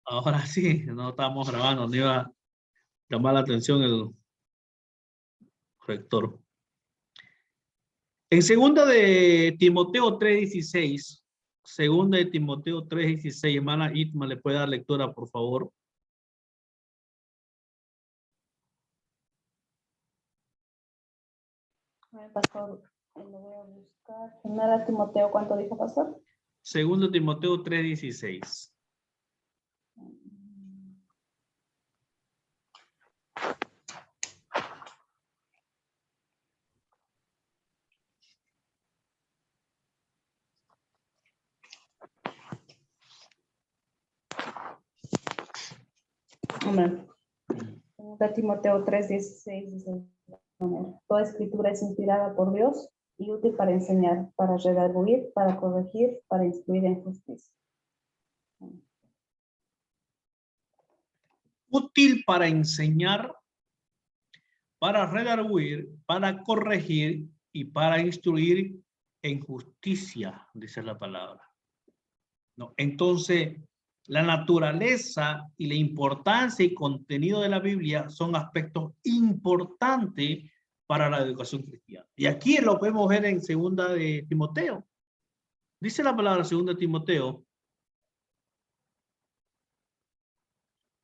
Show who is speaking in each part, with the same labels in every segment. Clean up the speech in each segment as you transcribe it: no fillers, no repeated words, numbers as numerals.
Speaker 1: Ahora sí, no estamos grabando, no iba a llamar la atención el rector. En segunda de Timoteo 3:16, segunda de Timoteo 3:16, hermana Itma, ¿le puede dar lectura, por favor?
Speaker 2: Pastor, lo voy a buscar. Primera Timoteo, ¿cuánto dijo, pastor?
Speaker 1: Segunda de Timoteo 3:16.
Speaker 2: Amén. Segunda Timoteo 3:16 dice: toda escritura es inspirada por Dios y útil para enseñar, para redarguir, para corregir, para instruir en justicia.
Speaker 1: Útil para enseñar, para redarguir, para corregir y para instruir en justicia, dice la palabra. ¿No? Entonces, la naturaleza y la importancia y contenido de la Biblia son aspectos importantes para la educación cristiana. Y aquí lo podemos ver en segunda de Timoteo. Dice la palabra segunda de Timoteo: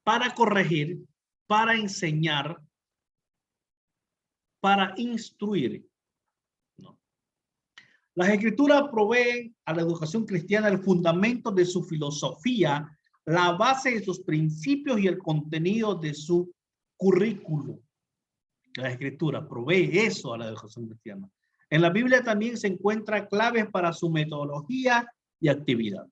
Speaker 1: para corregir, para enseñar, para instruir. ¿No? Las escrituras proveen a la educación cristiana el fundamento de su filosofía, la base de sus principios y el contenido de su currículo. La escritura provee eso a la educación cristiana. En la Biblia también se encuentra claves para su metodología y actividad.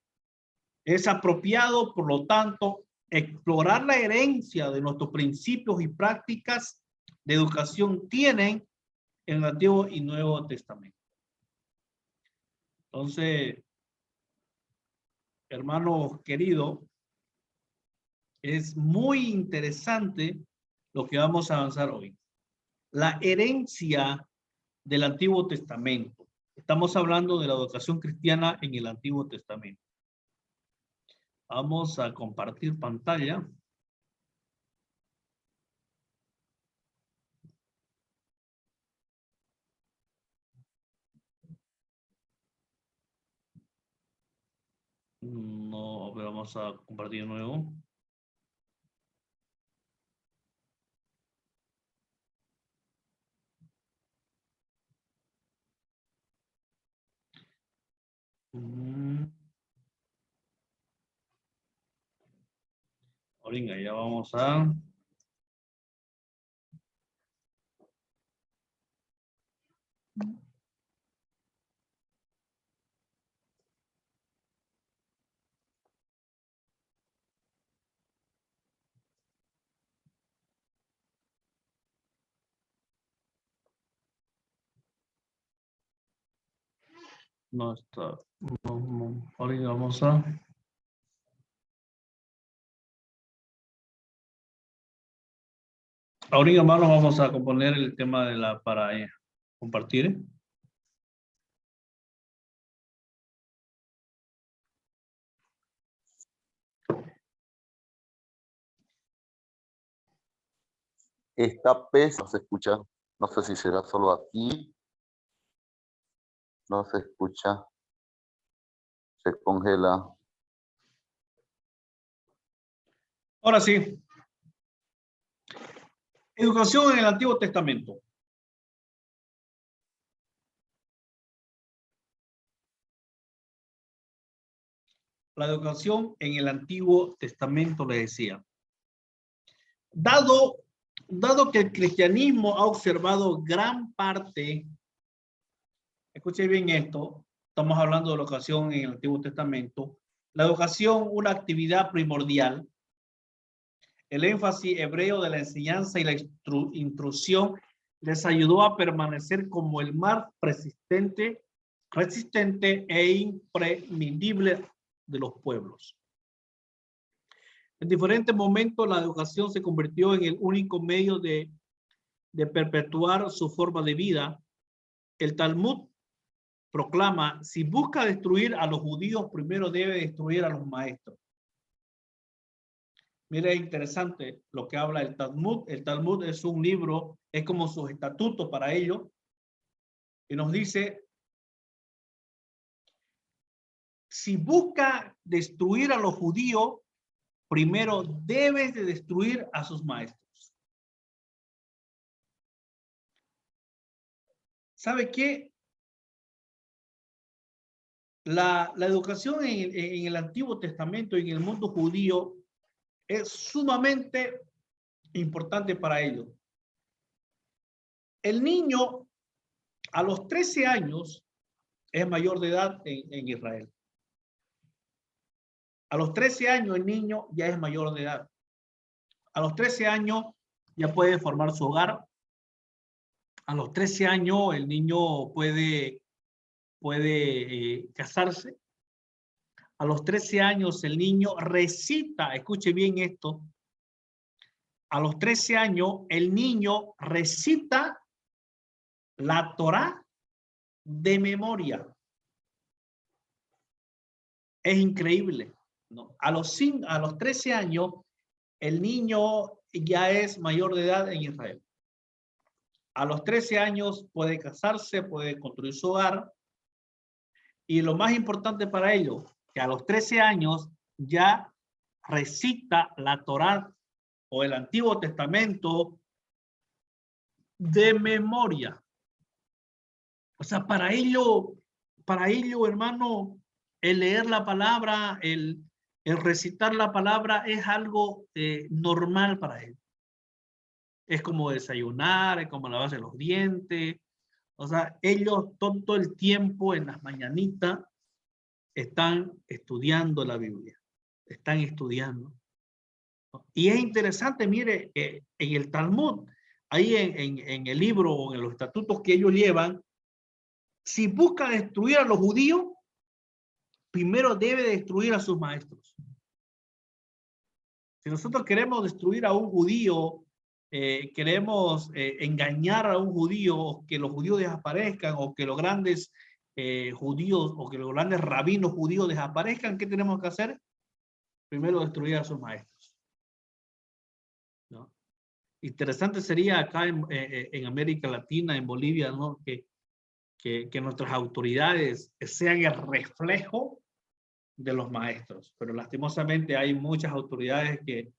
Speaker 1: Es apropiado, por lo tanto, explorar la herencia de nuestros principios y prácticas de educación tienen en el Antiguo y Nuevo Testamento. Entonces, hermanos queridos, es muy interesante lo que vamos a avanzar hoy. La herencia del Antiguo Testamento. Estamos hablando de la educación cristiana en el Antiguo Testamento. Vamos a compartir pantalla. No, vamos a compartir de nuevo. Ahorita ya vamos a... No está... Ahorita vamos a... Ahorita, hermanos, vamos a componer el tema de la para compartir.
Speaker 3: Esta pesa, no se escucha, no sé si será solo aquí, no se escucha, se congela.
Speaker 1: Ahora sí. Educación en el Antiguo Testamento. La educación en el Antiguo Testamento, le decía. Dado que el cristianismo ha observado gran parte, escuche bien esto, estamos hablando de la educación en el Antiguo Testamento, la educación, una actividad primordial, el énfasis hebreo de la enseñanza y la instrucción les ayudó a permanecer como el mar resistente e imprescindible de los pueblos. En diferentes momentos la educación se convirtió en el único medio de perpetuar su forma de vida. El Talmud proclama: si busca destruir a los judíos, primero debe destruir a los maestros. Mire, es interesante lo que habla el Talmud. El Talmud es un libro, es como sus estatutos para ello. Y nos dice, si busca destruir a los judíos, primero debes de destruir a sus maestros. ¿Sabe qué? La educación en el Antiguo Testamento, en el mundo judío, es sumamente importante para ellos. El niño a los 13 años es mayor de edad en Israel. A los 13 años el niño ya es mayor de edad. A los 13 años ya puede formar su hogar. A los 13 años el niño puede casarse. A los 13 años el niño recita, escuche bien esto, a los 13 años el niño recita la Torá de memoria. Es increíble, ¿no? A los 13 años el niño ya es mayor de edad en Israel. A los 13 años puede casarse, puede construir su hogar. Y lo más importante para ellos, que a los 13 años ya recita la Torá o el Antiguo Testamento de memoria. O sea, para ello, hermano, el leer la palabra, el recitar la palabra es algo normal para ellos. Es como desayunar, es como lavarse los dientes. O sea, ellos todo el tiempo en las mañanitas están estudiando la Biblia. Están estudiando. Y es interesante, mire, en el Talmud, ahí en el libro o en los estatutos que ellos llevan, si busca destruir a los judíos, primero debe destruir a sus maestros. Si nosotros queremos destruir a un judío, queremos engañar a un judío, que los judíos desaparezcan, o que los grandes judíos, o que los grandes rabinos judíos desaparezcan, ¿qué tenemos que hacer? Primero destruir a sus maestros, ¿no? Interesante sería acá en América Latina, en Bolivia, ¿no? Que nuestras autoridades sean el reflejo de los maestros, pero lastimosamente hay muchas autoridades que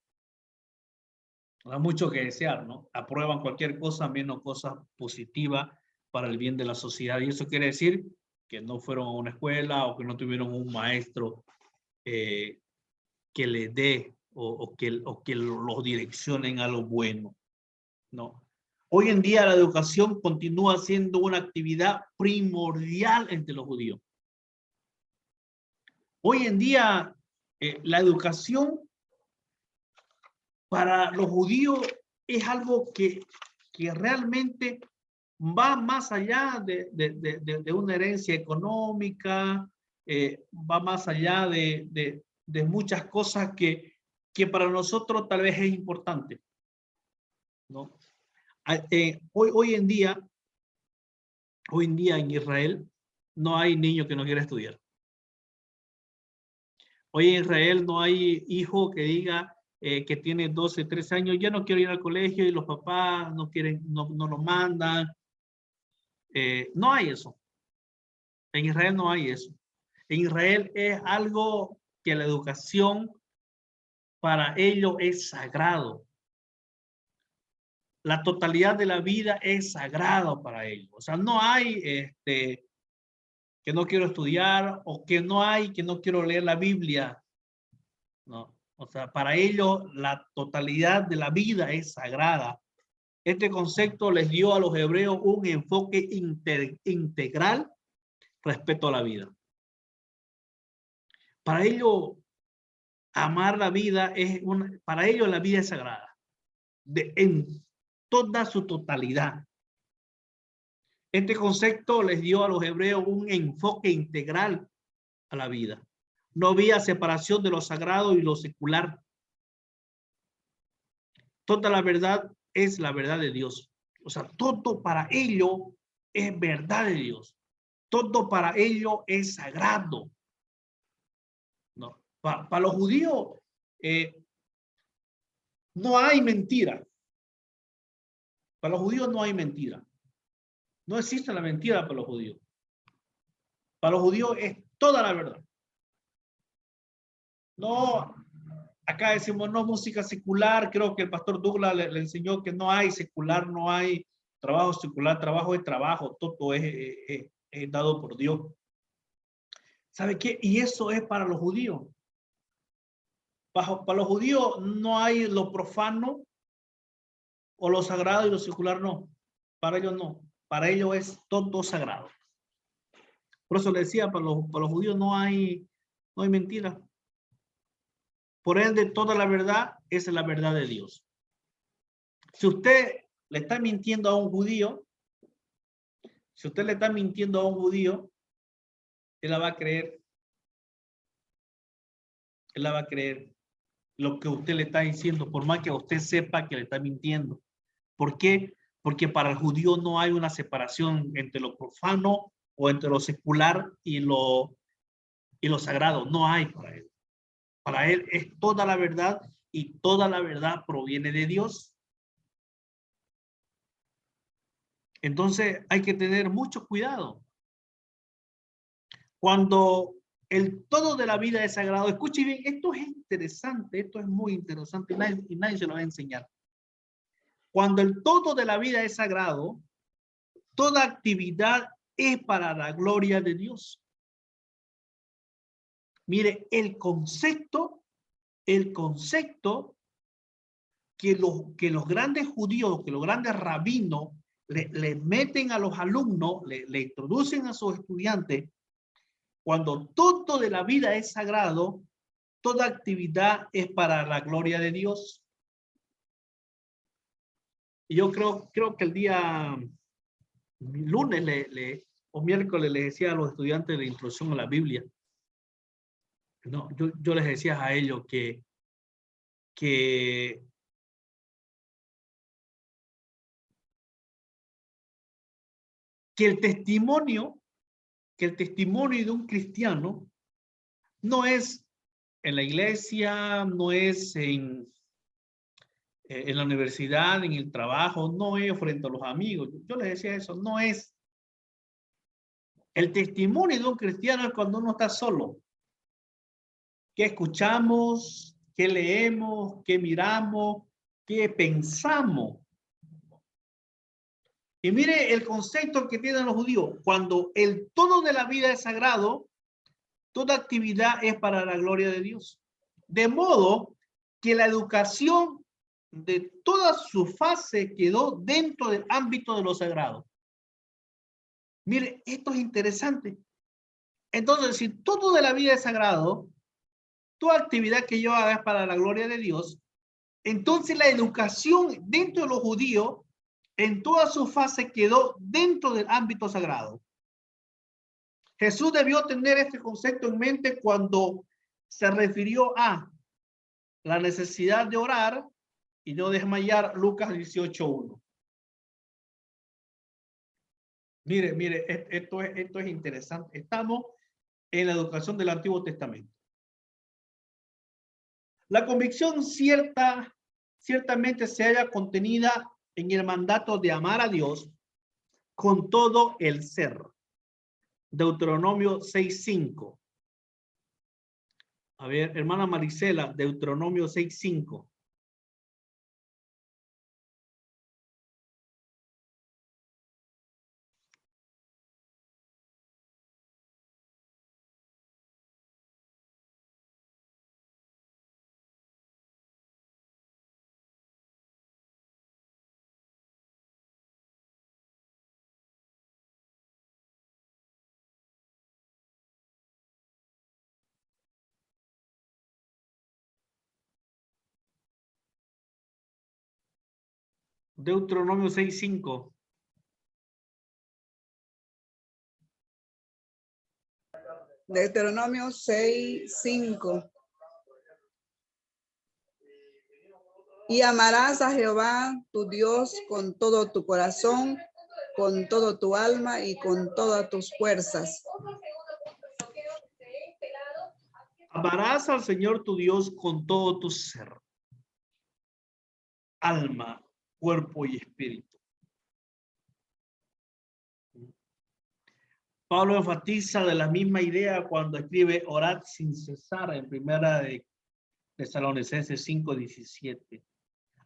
Speaker 1: da mucho que desear, ¿no? Aprueban cualquier cosa menos cosas positivas para el bien de la sociedad, y eso quiere decir que no fueron a una escuela o que no tuvieron un maestro que les dé o que los direccionen a lo bueno, ¿no? Hoy en día la educación continúa siendo una actividad primordial entre los judíos. Hoy en día la educación para los judíos es algo que realmente va más allá de una herencia económica, va más allá de muchas cosas que para nosotros tal vez es importante, ¿no? Hoy en día en Israel no hay niño que no quiera estudiar. Hoy en Israel no hay hijo que diga que tiene 12, 13 años, ya no quiero ir al colegio, y los papás no quieren, no lo mandan. No hay eso. En Israel no hay eso. En Israel es algo que la educación para ellos es sagrado. La totalidad de la vida es sagrado para ellos. O sea, no hay que no quiero estudiar, o que no hay que no quiero leer la Biblia. No. O sea, para ellos la totalidad de la vida es sagrada. Este concepto les dio a los hebreos un enfoque integral respecto a la vida. Para ellos, amar la vida para ellos la vida es sagrada, en toda su totalidad. Este concepto les dio a los hebreos un enfoque integral a la vida. No había separación de lo sagrado y lo secular. Toda la verdad es la verdad de Dios. O sea, todo para ellos es verdad de Dios. Todo para ellos es sagrado. ¿No? Para los judíos, No hay mentira. Para los judíos no hay mentira. No existe la mentira para los judíos. Para los judíos es toda la verdad. No, acá decimos no música secular. Creo que el pastor Douglas le enseñó que no hay secular, no hay trabajo secular. Trabajo es trabajo. Todo es dado por Dios. ¿Sabe qué? Y eso es para los judíos. Para los judíos no hay lo profano o lo sagrado y lo secular no. Para ellos no. Para ellos es todo sagrado. Por eso le decía, para los judíos no hay mentira. Por ende, toda la verdad es la verdad de Dios. Si usted le está mintiendo a un judío, él la va a creer. Él la va a creer lo que usted le está diciendo, por más que usted sepa que le está mintiendo. ¿Por qué? Porque para el judío no hay una separación entre lo profano o entre lo secular y lo sagrado. No hay para él. Para él es toda la verdad y toda la verdad proviene de Dios. Entonces hay que tener mucho cuidado. Cuando el todo de la vida es sagrado, escuche bien, esto es interesante, esto es muy interesante y nadie se lo va a enseñar. Cuando el todo de la vida es sagrado, toda actividad es para la gloria de Dios. Mire, el concepto que los grandes judíos, que los grandes rabinos le meten a los alumnos, le introducen a sus estudiantes, cuando todo de la vida es sagrado, toda actividad es para la gloria de Dios. Y yo creo que el día lunes o miércoles les decía a los estudiantes de introducción a la Biblia, no, yo les decía a ellos que el testimonio de un cristiano no es en la iglesia, no es en la universidad, en el trabajo, no es frente a los amigos. Yo les decía eso, no es. El testimonio de un cristiano es cuando uno está solo. ¿Qué escuchamos? ¿Qué leemos? ¿Qué miramos? ¿Qué pensamos? Y mire el concepto que tienen los judíos. Cuando el todo de la vida es sagrado, toda actividad es para la gloria de Dios. De modo que la educación de toda su fase quedó dentro del ámbito de lo sagrado. Mire, esto es interesante. Entonces, si todo de la vida es sagrado, toda actividad que yo haga es para la gloria de Dios, entonces la educación dentro de los judíos en toda su fase quedó dentro del ámbito sagrado. Jesús debió tener este concepto en mente cuando se refirió a la necesidad de orar y no desmayar. Lucas 18:1. Mire, esto es interesante. Estamos en la educación del Antiguo Testamento. La convicción ciertamente se halla contenida en el mandato de amar a Dios con todo el ser. Deuteronomio 6:5. A ver, hermana Marisela, Deuteronomio 6:5. Deuteronomio 6:5.
Speaker 4: Deuteronomio 6:5. Y amarás a Jehová tu Dios con todo tu corazón, con todo tu alma y con todas tus fuerzas.
Speaker 1: Amarás al Señor tu Dios con todo tu ser. alma, cuerpo y espíritu. Pablo enfatiza de la misma idea cuando escribe orad sin cesar en primera de Tesalonicenses 5:17.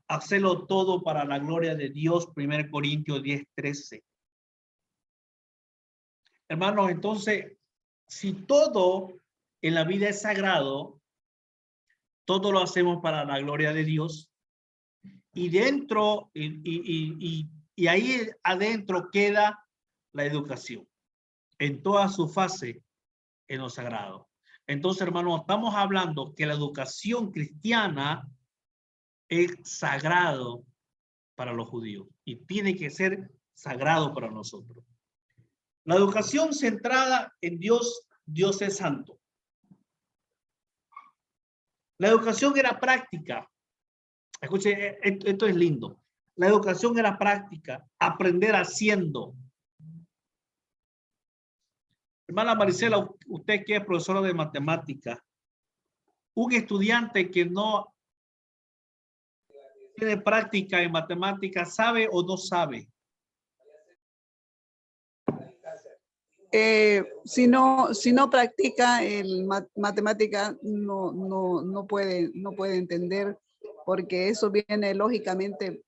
Speaker 1: Hacelo todo para la gloria de Dios, 1 Corintios 10:13. Hermanos, entonces, si todo en la vida es sagrado, todo lo hacemos para la gloria de Dios, y dentro, y ahí adentro queda la educación, en toda su fase, en lo sagrado. Entonces, hermanos, estamos hablando que la educación cristiana es sagrado para los judíos y tiene que ser sagrado para nosotros. La educación centrada en Dios, Dios es santo. La educación era práctica. Escuche, esto es lindo. La educación era práctica, aprender haciendo. Hermana Maricela, usted que es profesora de matemática, un estudiante que no tiene práctica en matemáticas, ¿sabe o no sabe?
Speaker 4: Si no practica el matemática, no puede entender, porque eso viene lógicamente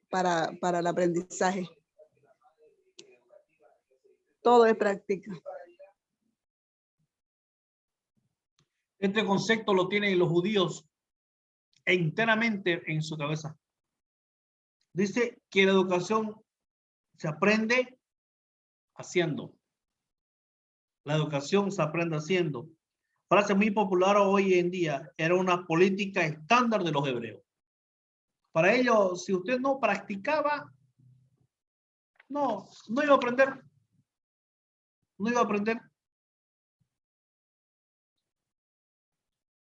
Speaker 4: para el aprendizaje. Todo es práctica.
Speaker 1: Este concepto lo tienen los judíos enteramente en su cabeza. Dice que la educación se aprende haciendo. La educación se aprende haciendo. Frase muy popular hoy en día, era una política estándar de los hebreos. Para ellos, si usted no practicaba, no iba a aprender. No iba a aprender.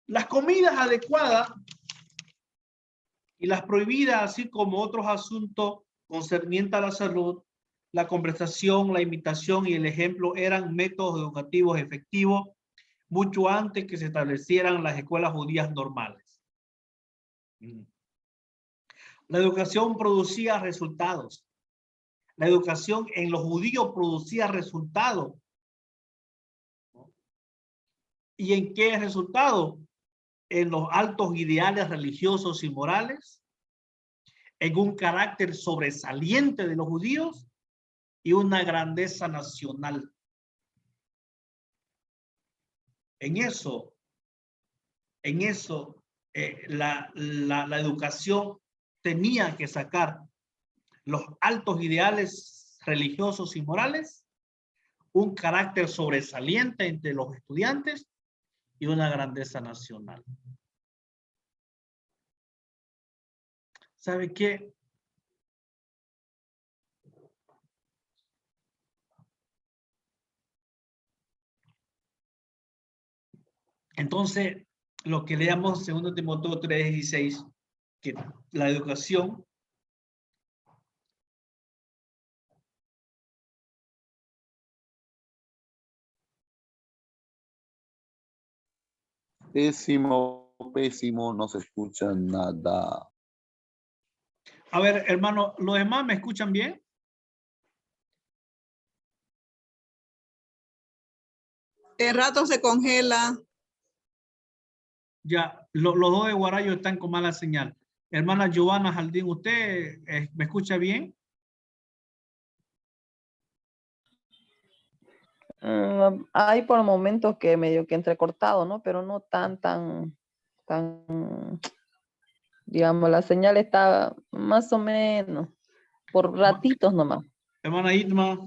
Speaker 1: Las comidas adecuadas y las prohibidas, así como otros asuntos concernientes a la salud, la conversación, la imitación y el ejemplo eran métodos educativos efectivos mucho antes que se establecieran las escuelas judías normales. La educación producía resultados. La educación en los judíos producía resultados. ¿Y en qué resultado? En los altos ideales religiosos y morales, en un carácter sobresaliente de los judíos y una grandeza nacional. En eso, la educación tenía que sacar los altos ideales religiosos y morales, un carácter sobresaliente entre los estudiantes y una grandeza nacional. ¿Sabe qué? Entonces, lo que leamos en 2 Timoteo 3:16, que la educación
Speaker 3: Pésimo, no se escucha nada.
Speaker 1: A ver, hermano, ¿los demás me escuchan bien?
Speaker 4: El rato se congela.
Speaker 1: Ya, los dos de Guarayo están con mala señal. Hermana Giovanna Jaldín, ¿usted me escucha bien?
Speaker 5: Hay por momentos que medio que entrecortado, ¿no? Pero no tan, digamos, la señal está más o menos, por ratitos nomás.
Speaker 1: Hermana Itma.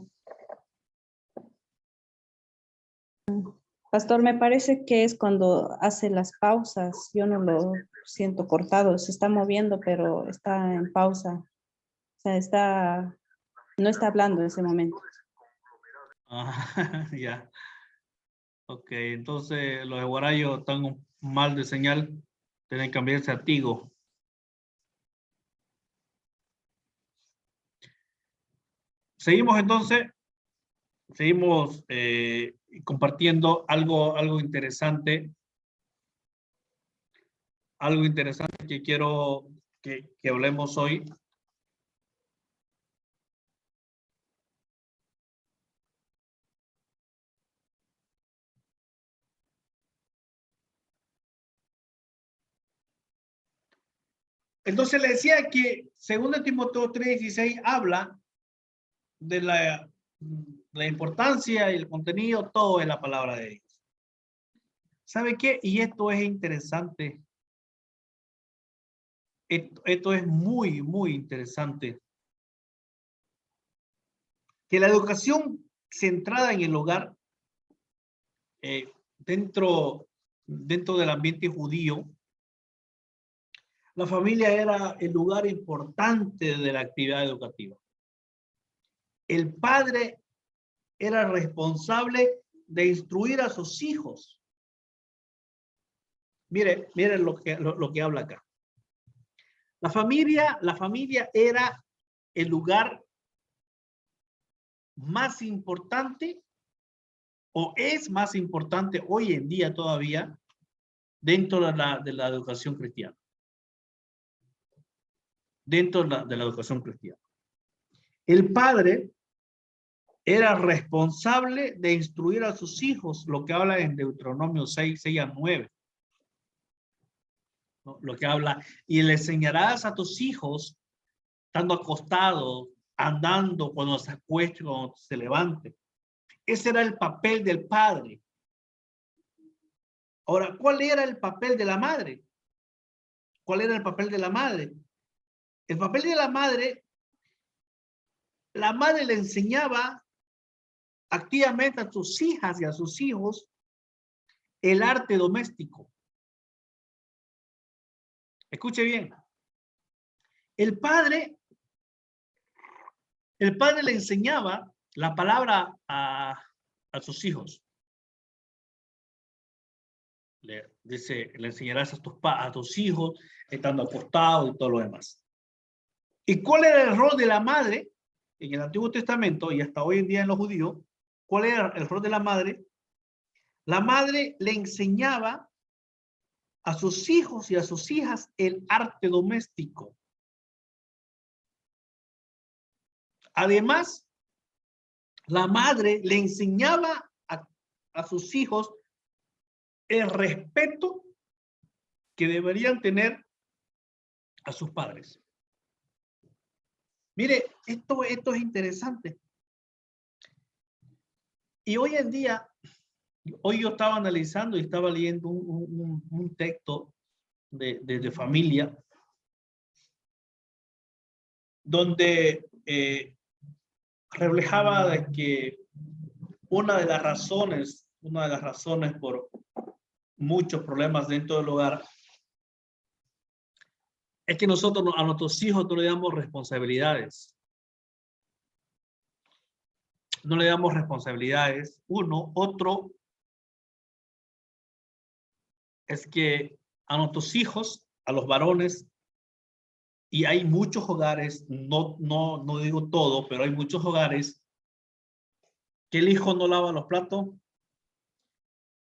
Speaker 2: Pastor, me parece que es cuando hace las pausas. Yo no lo siento cortado. Se está moviendo, pero está en pausa. O sea, no está hablando en ese momento.
Speaker 1: Ah, ya. Ok, entonces los de Guarayo están mal de señal. Tienen que cambiarse a Tigo. Seguimos entonces. Seguimos compartiendo algo interesante. Algo interesante que quiero que hablemos hoy. Entonces le decía que 2 Timoteo 3:16 habla de la importancia y el contenido, todo en la palabra de Dios. ¿Sabe qué? Y esto es interesante. Esto es muy, muy interesante. Que la educación centrada en el hogar, dentro del ambiente judío, la familia era el lugar importante de la actividad educativa. El padre era responsable de instruir a sus hijos. Mire lo que habla acá. La familia era el lugar más importante, o es más importante hoy en día todavía, dentro de la educación cristiana. Dentro de la educación cristiana. El padre era responsable de instruir a sus hijos, lo que habla en Deuteronomio 6:6-9. ¿No? Lo que habla, y le enseñarás a tus hijos, estando acostados, andando, cuando se acueste, cuando se levante. Ese era el papel del padre. Ahora, ¿cuál era el papel de la madre? ¿Cuál era el papel de la madre? El papel de la madre le enseñaba activamente a sus hijas y a sus hijos el arte doméstico. Escuche bien. El padre le enseñaba la palabra a sus hijos. Le enseñarás a tus hijos estando acostados y todo lo demás. ¿Y cuál era el rol de la madre en el Antiguo Testamento y hasta hoy en día en los judíos? ¿Cuál era el rol de la madre? La madre le enseñaba a sus hijos y a sus hijas el arte doméstico. Además, la madre le enseñaba a sus hijos el respeto que deberían tener a sus padres. Mire, esto es interesante. Y hoy en día, hoy yo estaba analizando y estaba leyendo un texto de familia, donde reflejaba de que una de las razones por muchos problemas dentro del hogar es que nosotros a nuestros hijos no le damos responsabilidades. No le damos responsabilidades. Otro es que a nuestros hijos, a los varones, y hay muchos hogares, no digo todo, pero hay muchos hogares que el hijo no lava los platos,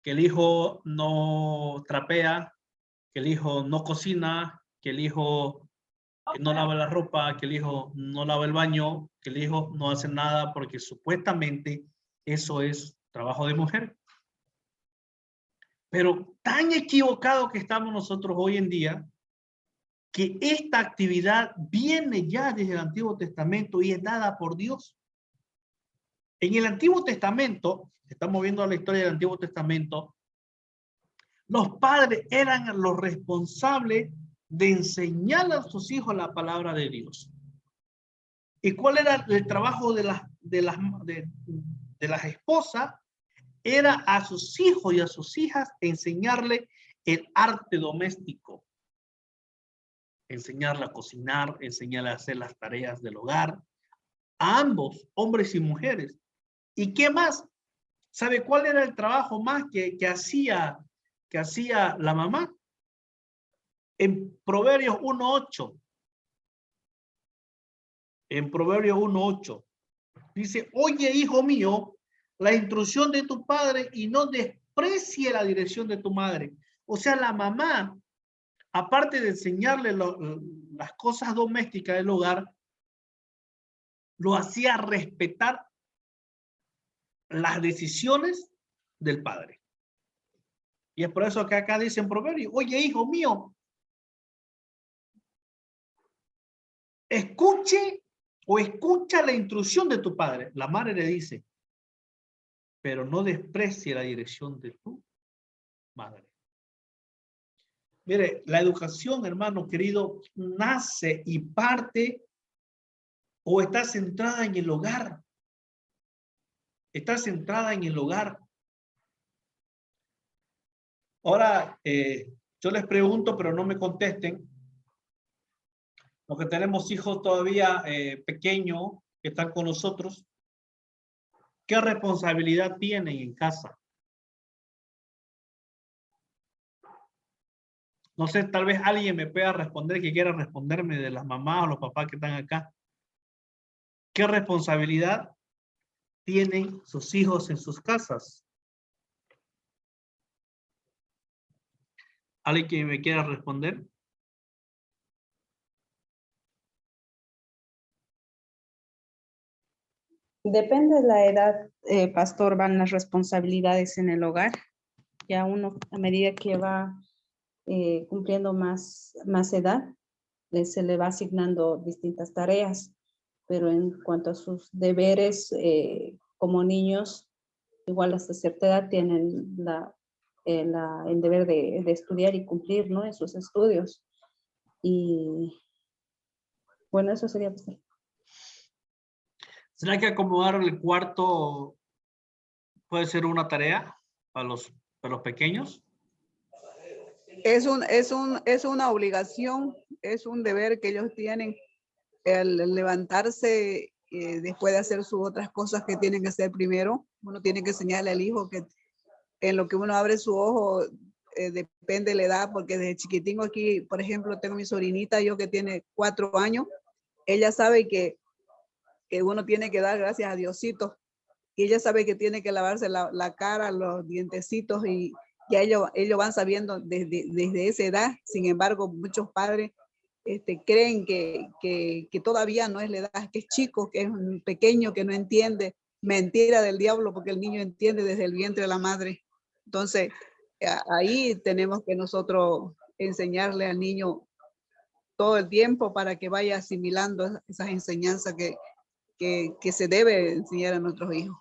Speaker 1: que el hijo no trapea, que el hijo no cocina, que el hijo no lava la ropa, que el hijo no lava el baño, que el hijo no hace nada porque supuestamente eso es trabajo de mujer. Pero tan equivocado que estamos nosotros hoy en día, que esta actividad viene ya desde el Antiguo Testamento y es dada por Dios. En el Antiguo Testamento, estamos viendo la historia del Antiguo Testamento, los padres eran los responsables de enseñar a sus hijos la palabra de Dios. ¿Y cuál era el trabajo de las esposas? Era a sus hijos y a sus hijas enseñarle el arte doméstico. Enseñarle a cocinar, enseñarle a hacer las tareas del hogar. A ambos, hombres y mujeres. ¿Y qué más? ¿Sabe cuál era el trabajo más que hacía la mamá? En Proverbios 1:8. En Proverbios 1:8. Dice, oye, hijo mío, la instrucción de tu padre y no desprecie la dirección de tu madre. O sea, la mamá aparte de enseñarle las cosas domésticas del hogar, lo hacía respetar las decisiones del padre. Y es por eso que acá dice en Proverbios, oye, hijo mío, escucha la instrucción de tu padre. La madre le dice, pero no desprecie la dirección de tu madre. Mire, la educación, hermano querido, nace y parte o está centrada en el hogar. Está centrada en el hogar. Ahora, yo les pregunto, pero no me contesten. Los que tenemos hijos todavía pequeños que están con nosotros, ¿qué responsabilidad tienen en casa? No sé, tal vez alguien me pueda responder, que quiera responderme de las mamás o los papás que están acá. ¿Qué responsabilidad tienen sus hijos en sus casas? ¿Alguien que me quiera responder?
Speaker 2: Depende de la edad, pastor, van las responsabilidades en el hogar. Ya uno, a medida que va cumpliendo más edad, se le va asignando distintas tareas, pero en cuanto a sus deberes como niños, igual hasta cierta edad tienen el deber de estudiar y cumplir, ¿no? En sus estudios. Y bueno, eso sería.
Speaker 1: ¿Será que acomodar el cuarto puede ser una tarea para los pequeños?
Speaker 4: Es una obligación, es un deber que ellos tienen, el levantarse después de hacer sus otras cosas que tienen que hacer primero. Uno tiene que enseñarle al hijo que en lo que uno abre su ojo depende de la edad, porque desde chiquitín aquí, por ejemplo, tengo mi sobrinita, yo que tiene 4 años, ella sabe que uno tiene que dar gracias a Diosito, y ella sabe que tiene que lavarse la cara, los dientecitos, y ya ellos van sabiendo desde esa edad. Sin embargo, muchos padres creen que todavía no es la edad, que es chico, que es un pequeño, que no entiende. Mentira del diablo, porque el niño entiende desde el vientre de la madre. Entonces, ahí tenemos que nosotros enseñarle al niño todo el tiempo para que vaya asimilando esas enseñanzas que se debe enseñar a nuestros hijos.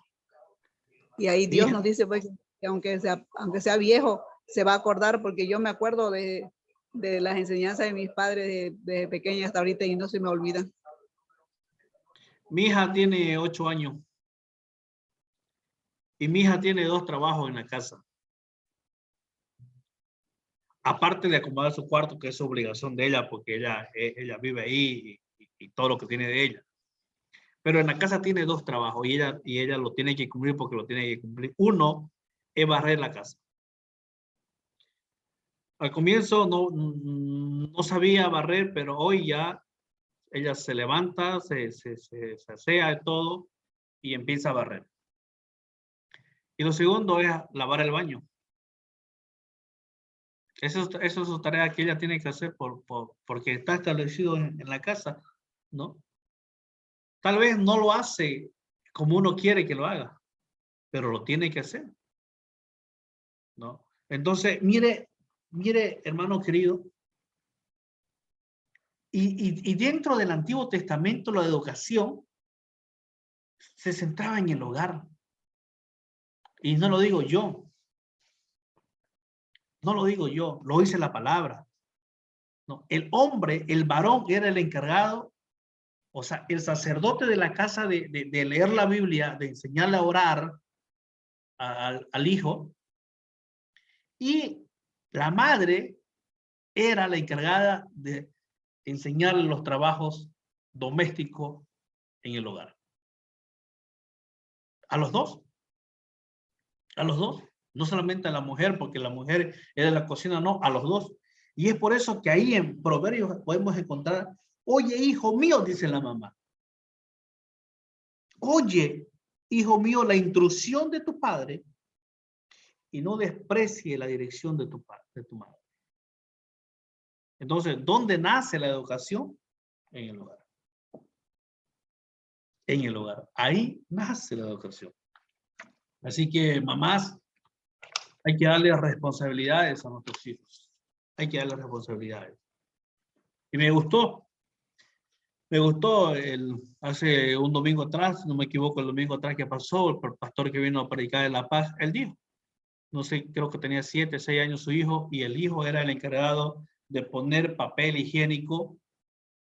Speaker 4: Y ahí Dios nos dice pues, que aunque sea viejo, se va a acordar, porque yo me acuerdo de las enseñanzas de mis padres de pequeña hasta ahorita y no se me olvidan.
Speaker 1: Mi hija tiene 8 años y mi hija tiene 2 trabajos en la casa. Aparte de acomodar su cuarto, que es obligación de ella, porque ella vive ahí y todo lo que tiene de ella. Pero en la casa tiene 2 trabajos y ella lo tiene que cumplir porque lo tiene que cumplir. Uno es barrer la casa. Al comienzo no sabía barrer, pero hoy ya ella se levanta, se asea de todo y empieza a barrer. Y lo segundo es lavar el baño. Eso es su tarea que ella tiene que hacer porque está establecido en la casa, ¿no? Tal vez no lo hace como uno quiere que lo haga, pero lo tiene que hacer, ¿no? Entonces, mire, hermano querido, y dentro del Antiguo Testamento la educación se centraba en el hogar. Y no lo digo yo. No lo digo yo, lo dice la palabra. No, el hombre, el varón, era el encargado, o sea, el sacerdote de la casa de leer la Biblia, de enseñarle a orar al hijo. Y la madre era la encargada de enseñarle los trabajos domésticos en el hogar. A los dos. A los dos. No solamente a la mujer, porque la mujer era de la cocina, no, a los dos. Y es por eso que ahí en Proverbios podemos encontrar, oye, hijo mío, dice la mamá. Oye, hijo mío, la instrucción de tu padre y no desprecie la dirección de tu madre. Entonces, ¿dónde nace la educación? En el hogar. En el hogar. Ahí nace la educación. Así que, mamás, hay que darle responsabilidades a nuestros hijos. Hay que darle responsabilidades. Y me gustó hace un domingo atrás, no me equivoco, el domingo atrás que pasó, el pastor que vino a predicar en La Paz, él dijo, no sé, creo que tenía 7, 6 años su hijo, y el hijo era el encargado de poner papel higiénico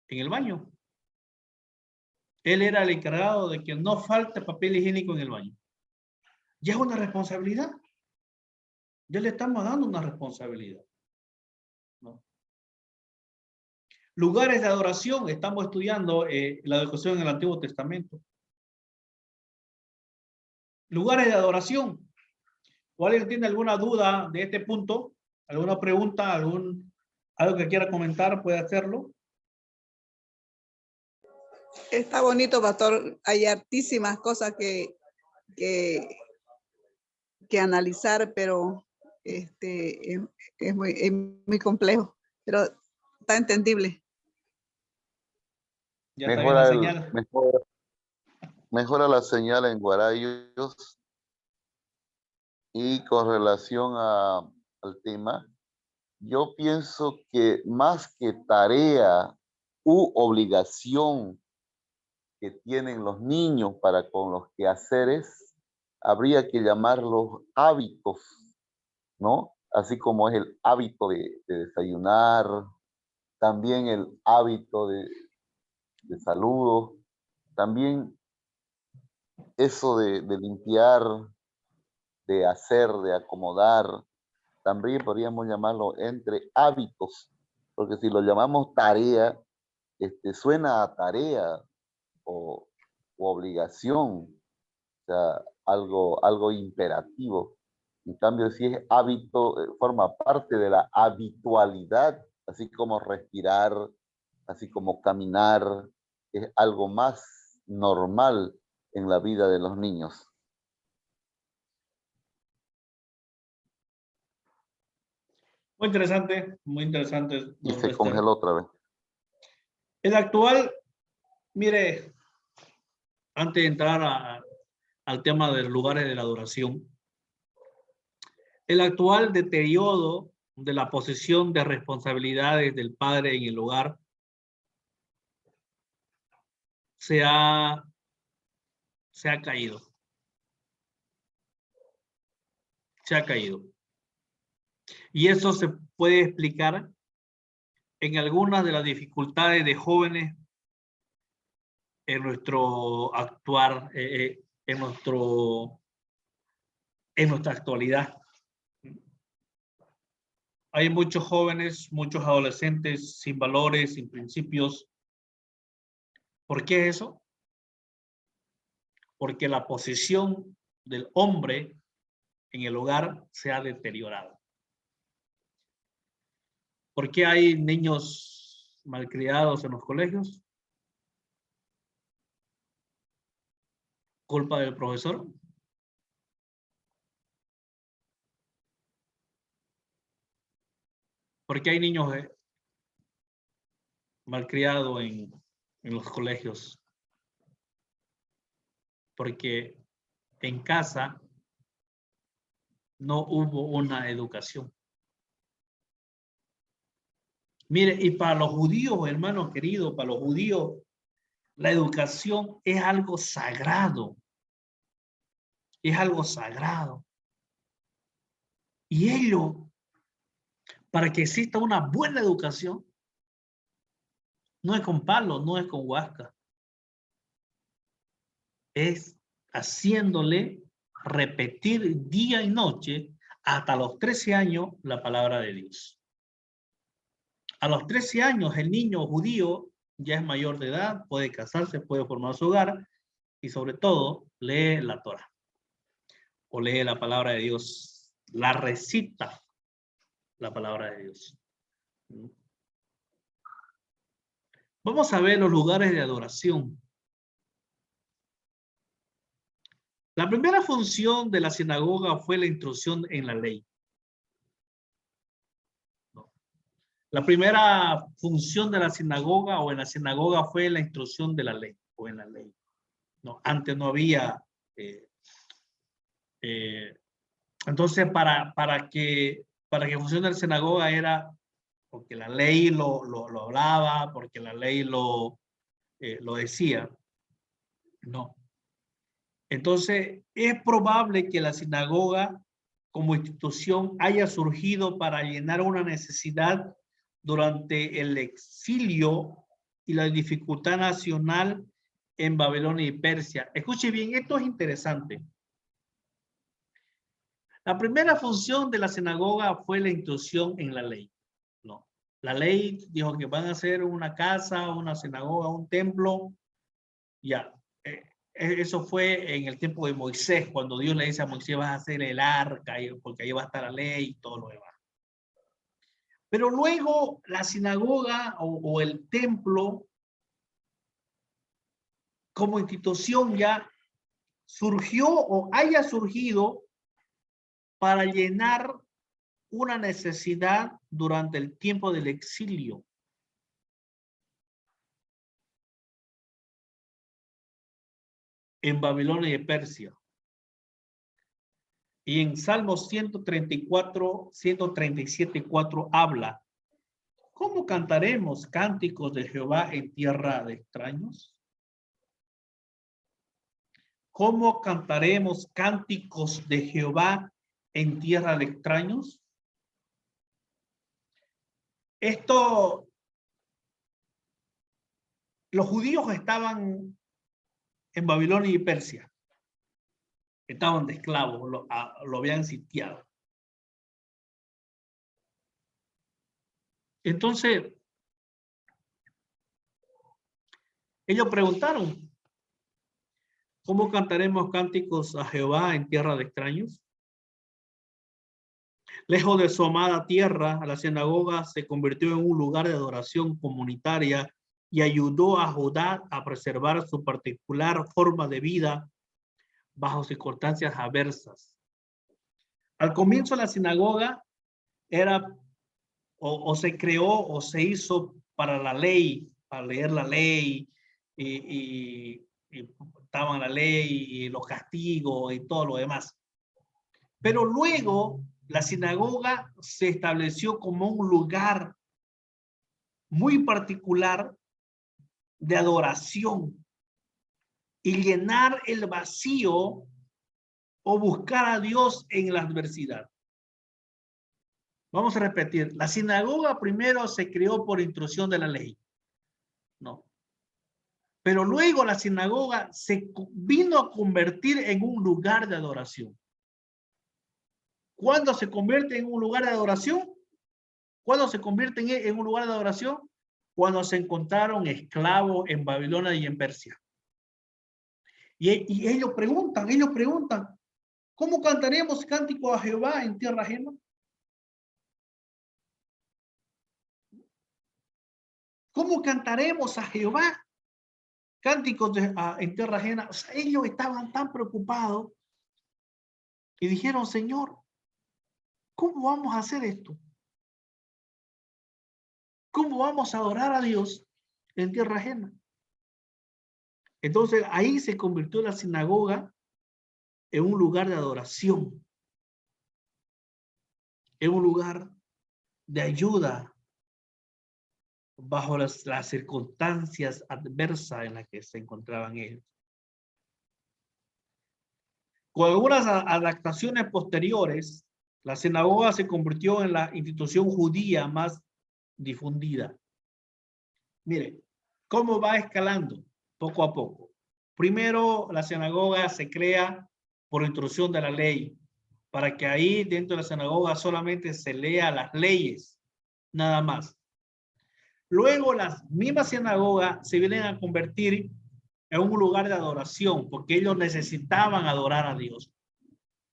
Speaker 1: en el baño. Él era el encargado de que no falte papel higiénico en el baño. Ya es una responsabilidad. Ya le estamos dando una responsabilidad, ¿no? Lugares de adoración. Estamos estudiando la educación en el Antiguo Testamento. Lugares de adoración. ¿O alguien tiene alguna duda de este punto? ¿Alguna pregunta? ¿Algo que quiera comentar? ¿Puede hacerlo?
Speaker 4: Está bonito, pastor. Hay hartísimas cosas que analizar, pero es muy complejo, pero está entendible.
Speaker 1: Ya está bien la
Speaker 3: Mejora,
Speaker 1: señal.
Speaker 3: mejora la señal en Guarayos. Y con relación al tema, yo pienso que más que tarea u obligación que tienen los niños para con los quehaceres, habría que llamarlos hábitos, ¿no? Así como es el hábito de desayunar, también el hábito de saludos, también eso de limpiar, de hacer, de acomodar, también podríamos llamarlo entre hábitos, porque si lo llamamos tarea, suena a tarea o obligación, o sea, algo imperativo. En cambio, si es hábito, forma parte de la habitualidad, así como respirar, así como caminar, es algo más normal en la vida de los niños.
Speaker 1: Muy interesante, muy interesante.
Speaker 3: Y se congeló otra vez.
Speaker 1: El actual, mire, antes de entrar al tema de los lugares de la adoración, el actual deterioro de la posición de responsabilidades del padre en el hogar se ha caído. Se ha caído. Y eso se puede explicar en algunas de las dificultades de jóvenes en nuestro actuar, en nuestra actualidad. Hay muchos jóvenes, muchos adolescentes sin valores, sin principios. ¿Por qué eso? Porque la posición del hombre en el hogar se ha deteriorado. ¿Por qué hay niños malcriados en los colegios? ¿Culpa del profesor? ¿Por qué hay niños malcriados en los colegios? Porque en casa no hubo una educación. Mire, y para los judíos, hermanos queridos, para los judíos, la educación es algo sagrado. Es algo sagrado. Y ellos, para que exista una buena educación, no es con palo, no es con huasca. Es haciéndole repetir día y noche hasta los 13 años la palabra de Dios. A los 13 años el niño judío ya es mayor de edad, puede casarse, puede formar su hogar y sobre todo lee la Torah o lee la palabra de Dios, la recita la palabra de Dios. Vamos a ver los lugares de adoración. La primera función de la sinagoga fue la instrucción en la ley. La primera función de la sinagoga o en la sinagoga fue la instrucción de la ley o en la ley. No, antes no había. Entonces, para que funcione la sinagoga era porque la ley lo hablaba, porque la ley lo decía. No. Entonces, es probable que la sinagoga como institución haya surgido para llenar una necesidad durante el exilio y la dificultad nacional en Babilonia y Persia. Escuche bien, esto es interesante. La primera función de la sinagoga fue la instrucción en la ley. No. La ley dijo que van a hacer una casa, una sinagoga, un templo. Ya. Eso fue en el tiempo de Moisés, cuando Dios le dice a Moisés, vas a hacer el arca, porque ahí va a estar la ley y todo lo demás. Pero luego la sinagoga o el templo como institución ya surgió o haya surgido para llenar una necesidad durante el tiempo del exilio. En Babilonia y Persia. Y en Salmos 134, 137:4 habla, ¿cómo cantaremos cánticos de Jehová en tierra de extraños? ¿Cómo cantaremos cánticos de Jehová en tierra de extraños? Esto, los judíos estaban en Babilonia y Persia. Estaban de esclavos, lo habían sitiado. Entonces, ellos preguntaron, ¿cómo cantaremos cánticos a Jehová en tierra de extraños? Lejos de su amada tierra, la sinagoga se convirtió en un lugar de adoración comunitaria y ayudó a Judá a preservar su particular forma de vida bajo circunstancias adversas. Al comienzo la sinagoga era o se creó o se hizo para la ley, para leer la ley y estaban la ley y los castigos y todo lo demás. Pero luego la sinagoga se estableció como un lugar muy particular de adoración y llenar el vacío o buscar a Dios en la adversidad. Vamos a repetir, la sinagoga primero se creó por instrucción de la ley. No. Pero luego la sinagoga se vino a convertir en un lugar de adoración. ¿Cuándo se convierte en un lugar de adoración? ¿Cuándo se convierte en un lugar de adoración? Cuando se encontraron esclavos en Babilonia y en Persia. Y ellos preguntan, ¿cómo cantaremos cántico a Jehová en tierra ajena? ¿Cómo cantaremos a Jehová cánticos en tierra ajena? O sea, ellos estaban tan preocupados y dijeron, Señor, ¿cómo vamos a hacer esto? ¿Cómo vamos a adorar a Dios en tierra ajena? Entonces ahí se convirtió la sinagoga en un lugar de adoración, en un lugar de ayuda bajo las circunstancias adversas en las que se encontraban ellos. Con algunas adaptaciones posteriores, la sinagoga se convirtió en la institución judía más difundida. Mire, ¿cómo va escalando? Poco a poco. Primero, la sinagoga se crea por instrucción de la ley, para que ahí dentro de la sinagoga solamente se lea las leyes, nada más. Luego, las mismas sinagogas se vienen a convertir en un lugar de adoración, porque ellos necesitaban adorar a Dios.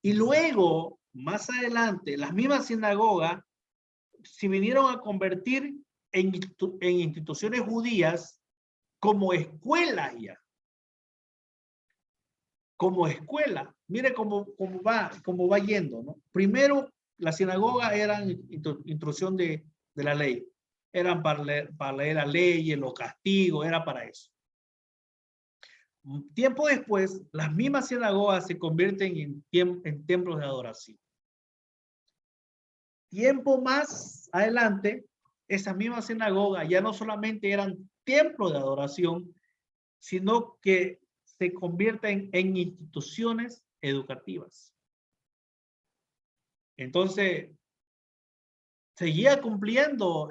Speaker 1: Y luego, más adelante, las mismas sinagogas se vinieron a convertir en instituciones judías como escuelas ya. Como escuela. Mire cómo va yendo, ¿no? Primero, la sinagoga era instrucción de la ley. eran para leer las leyes, los castigos, era para eso. Tiempo después, las mismas sinagogas se convierten en templos de adoración. Tiempo más adelante, esas mismas sinagogas ya no solamente eran templos de adoración, sino que se convierten en instituciones educativas. Entonces, seguía cumpliendo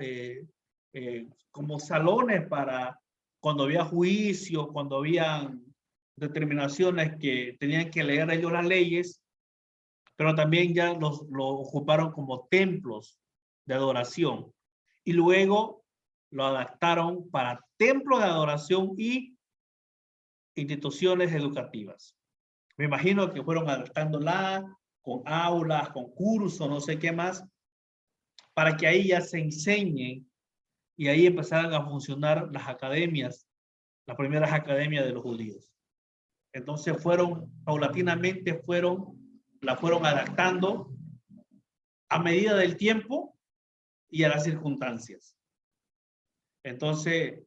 Speaker 1: como salones para cuando había juicio, cuando había determinaciones que tenían que leer ellos las leyes, pero también ya lo ocuparon como templos de adoración. Y luego lo adaptaron para templos de adoración y instituciones educativas. Me imagino que fueron adaptándola con aulas, con cursos, no sé qué más, para que ahí ya se enseñen y ahí empezaran a funcionar las academias, las primeras academias de los judíos. Entonces paulatinamente la fueron adaptando a medida del tiempo y a las circunstancias. Entonces,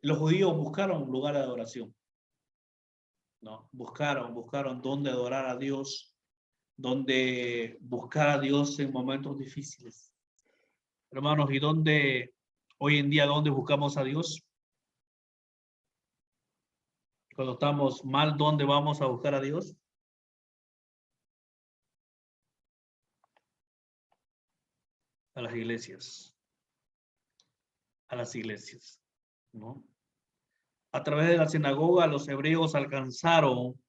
Speaker 1: los judíos buscaron un lugar de adoración, ¿no? Buscaron dónde adorar a Dios, dónde buscar a Dios en momentos difíciles. Hermanos, ¿y hoy en día dónde buscamos a Dios? Cuando estamos mal, ¿dónde vamos a buscar a Dios? A las iglesias. A las iglesias, ¿no? A través de la sinagoga, los hebreos alcanzaron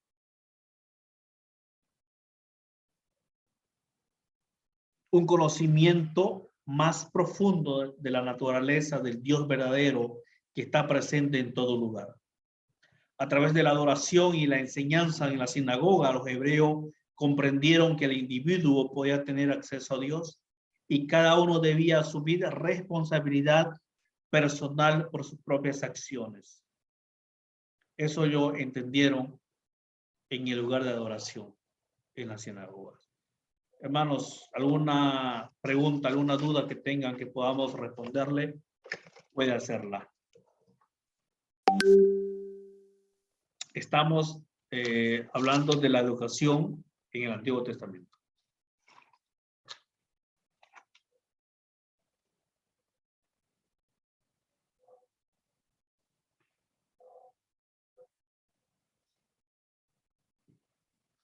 Speaker 1: un conocimiento más profundo de la naturaleza del Dios verdadero que está presente en todo lugar. A través de la adoración y la enseñanza en la sinagoga, los hebreos comprendieron que el individuo podía tener acceso a Dios y cada uno debía asumir responsabilidad personal por sus propias acciones. Eso ellos entendieron en el lugar de adoración, en la sinagoga. Hermanos, ¿alguna pregunta, alguna duda que tengan que podamos responderle? Puede hacerla. Estamos hablando de la educación en el Antiguo Testamento.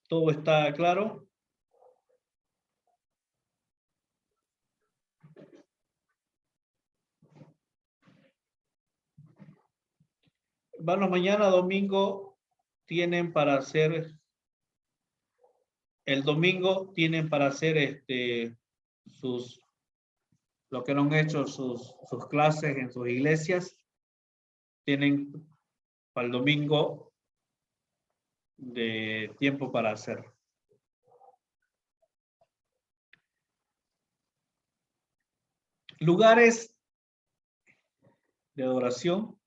Speaker 1: ¿Todo está claro? Hermanos, mañana domingo tienen para hacer, el domingo tienen para hacer lo que no han hecho sus clases en sus iglesias. Tienen para el domingo de tiempo para hacer. Lugares de adoración.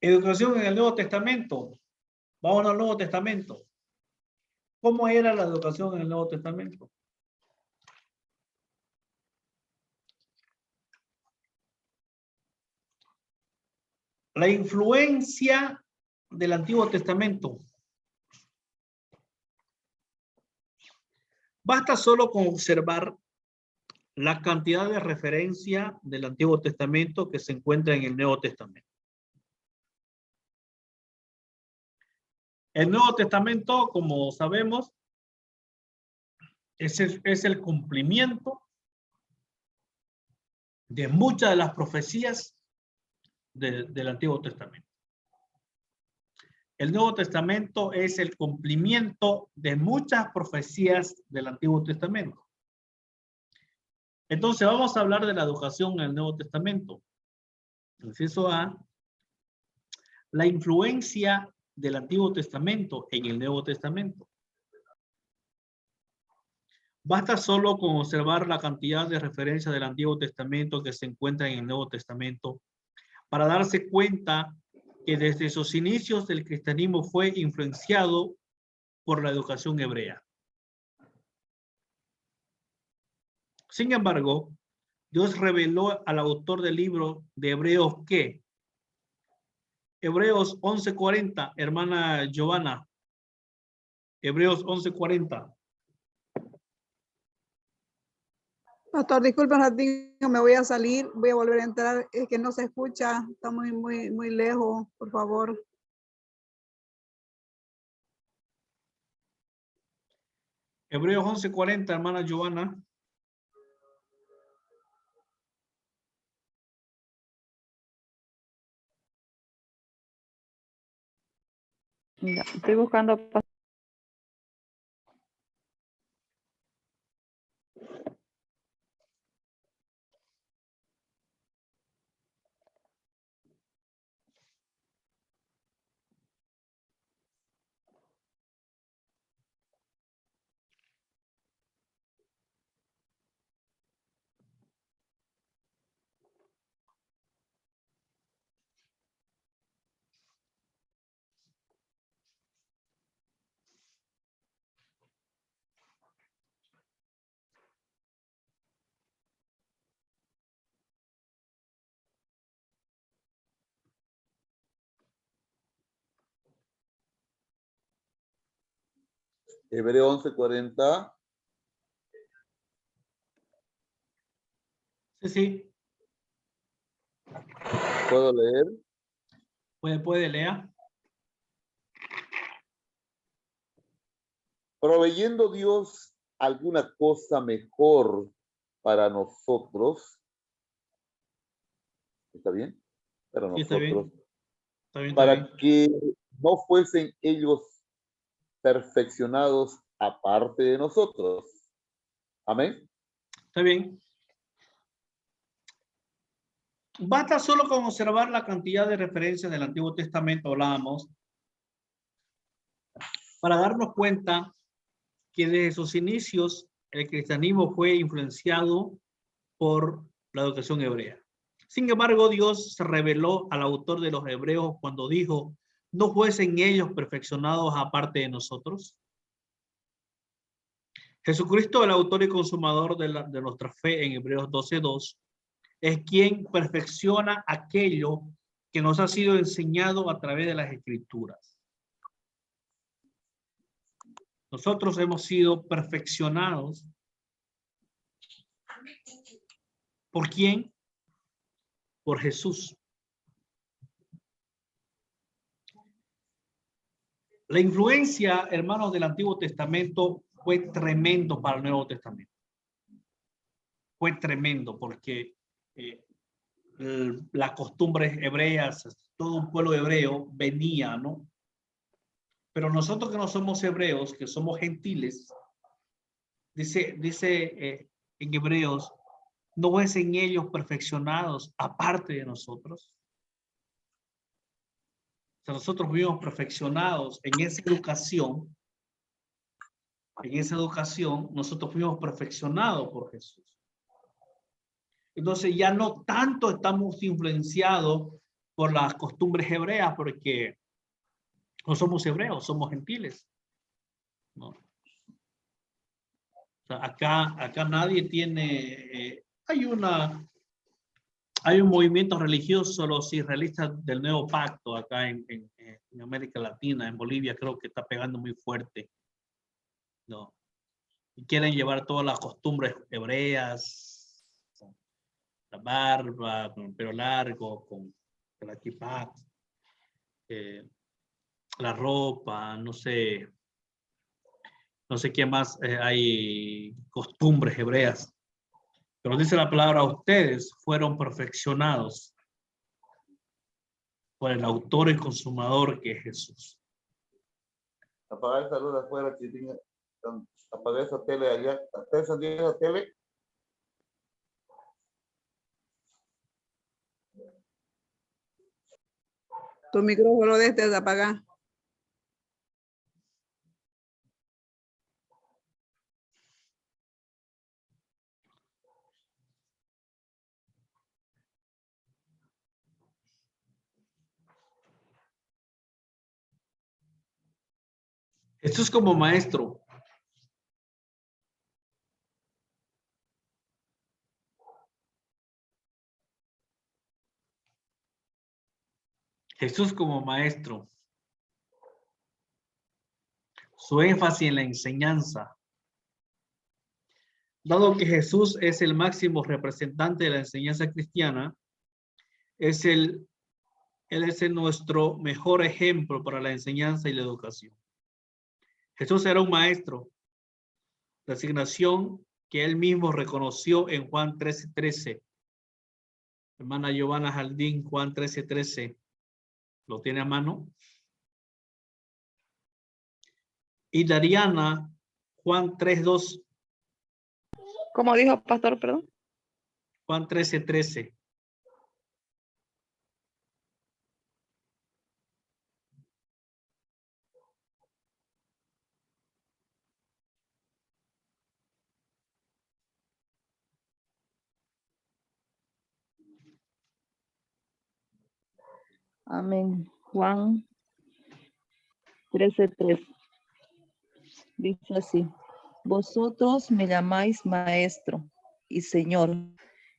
Speaker 1: Educación en el Nuevo Testamento. Vamos al Nuevo Testamento. ¿Cómo era la educación en el Nuevo Testamento? La influencia del Antiguo Testamento. Basta solo con observar la cantidad de referencia del Antiguo Testamento que se encuentra en el Nuevo Testamento. El Nuevo Testamento, como sabemos, es el cumplimiento de muchas de las profecías del Antiguo Testamento. El Nuevo Testamento es el cumplimiento de muchas profecías del Antiguo Testamento. Entonces vamos a hablar de la educación en el Nuevo Testamento. Inciso A, la influencia del Antiguo Testamento en el Nuevo Testamento. Basta solo con observar la cantidad de referencias del Antiguo Testamento que se encuentran en el Nuevo Testamento para darse cuenta que desde sus inicios el cristianismo fue influenciado por la educación hebrea. Sin embargo, Dios reveló al autor del libro de Hebreos que Hebreos 11:40, hermana Giovanna. Hebreos 11:40.
Speaker 4: Pastor, disculpe un ratito, me voy a salir, voy a volver a entrar, es que no se escucha, está muy lejos, por favor.
Speaker 1: Hebreos 11:40, hermana Giovanna.
Speaker 5: Ya, estoy buscando.
Speaker 3: Hebreo 11:40.
Speaker 1: Sí.
Speaker 3: ¿Puedo leer?
Speaker 1: Puede leer.
Speaker 3: Proveyendo Dios alguna cosa mejor para nosotros. ¿Está bien? Para
Speaker 1: Sí, está bien.
Speaker 3: nosotros.
Speaker 1: Está bien, está
Speaker 3: Para
Speaker 1: bien.
Speaker 3: que no fuesen ellos perfeccionados aparte de nosotros. Amén.
Speaker 1: Está bien. Basta solo con observar la cantidad de referencias del Antiguo Testamento, hablábamos, para darnos cuenta que desde sus inicios el cristianismo fue influenciado por la educación hebrea. Sin embargo, Dios se reveló al autor de los Hebreos cuando dijo, no fuesen ellos perfeccionados aparte de nosotros. Jesucristo, el autor y consumador de nuestra fe en Hebreos 12:2, es quien perfecciona aquello que nos ha sido enseñado a través de las Escrituras. Nosotros hemos sido perfeccionados. ¿Por quién? Por Jesús. La influencia, hermanos, del Antiguo Testamento fue tremendo para el Nuevo Testamento. Fue tremendo porque las costumbres hebreas, todo un pueblo hebreo venía, ¿no? Pero nosotros que no somos hebreos, que somos gentiles, dice en Hebreos, no es en ellos perfeccionados aparte de nosotros. O sea, nosotros fuimos perfeccionados en esa educación. En esa educación, nosotros fuimos perfeccionados por Jesús. Entonces ya no tanto estamos influenciados por las costumbres hebreas, porque no somos hebreos, somos gentiles, ¿no? O sea, acá nadie tiene, hay un movimiento religioso, los israelitas del Nuevo Pacto, acá en América Latina, en Bolivia creo que está pegando muy fuerte, ¿no? Y quieren llevar todas las costumbres hebreas, la barba, con el pelo largo, con la kippah, la ropa, no sé qué más hay costumbres hebreas. Pero dice la palabra, ustedes fueron perfeccionados por el autor y consumador que es Jesús.
Speaker 3: Apagar esa luz afuera, chiquita. Apagar esa tele allá. ¿Está encendida esa tele?
Speaker 4: Tu micrófono de este es apagar.
Speaker 1: Esto es como maestro. Jesús como maestro. Su énfasis en la enseñanza. Dado que Jesús es el máximo representante de la enseñanza cristiana, Él es nuestro mejor ejemplo para la enseñanza y la educación. Jesús era un maestro, la asignación que él mismo reconoció en Juan 13:13. Hermana Giovanna Jaldín, Juan 13:13. ¿Lo tiene a mano? Y Dariana, Juan 3:2.
Speaker 5: ¿Cómo dijo, pastor, perdón?
Speaker 1: Juan 13:13.
Speaker 5: Amén. Juan 13:3. Dice así: vosotros me llamáis maestro y señor,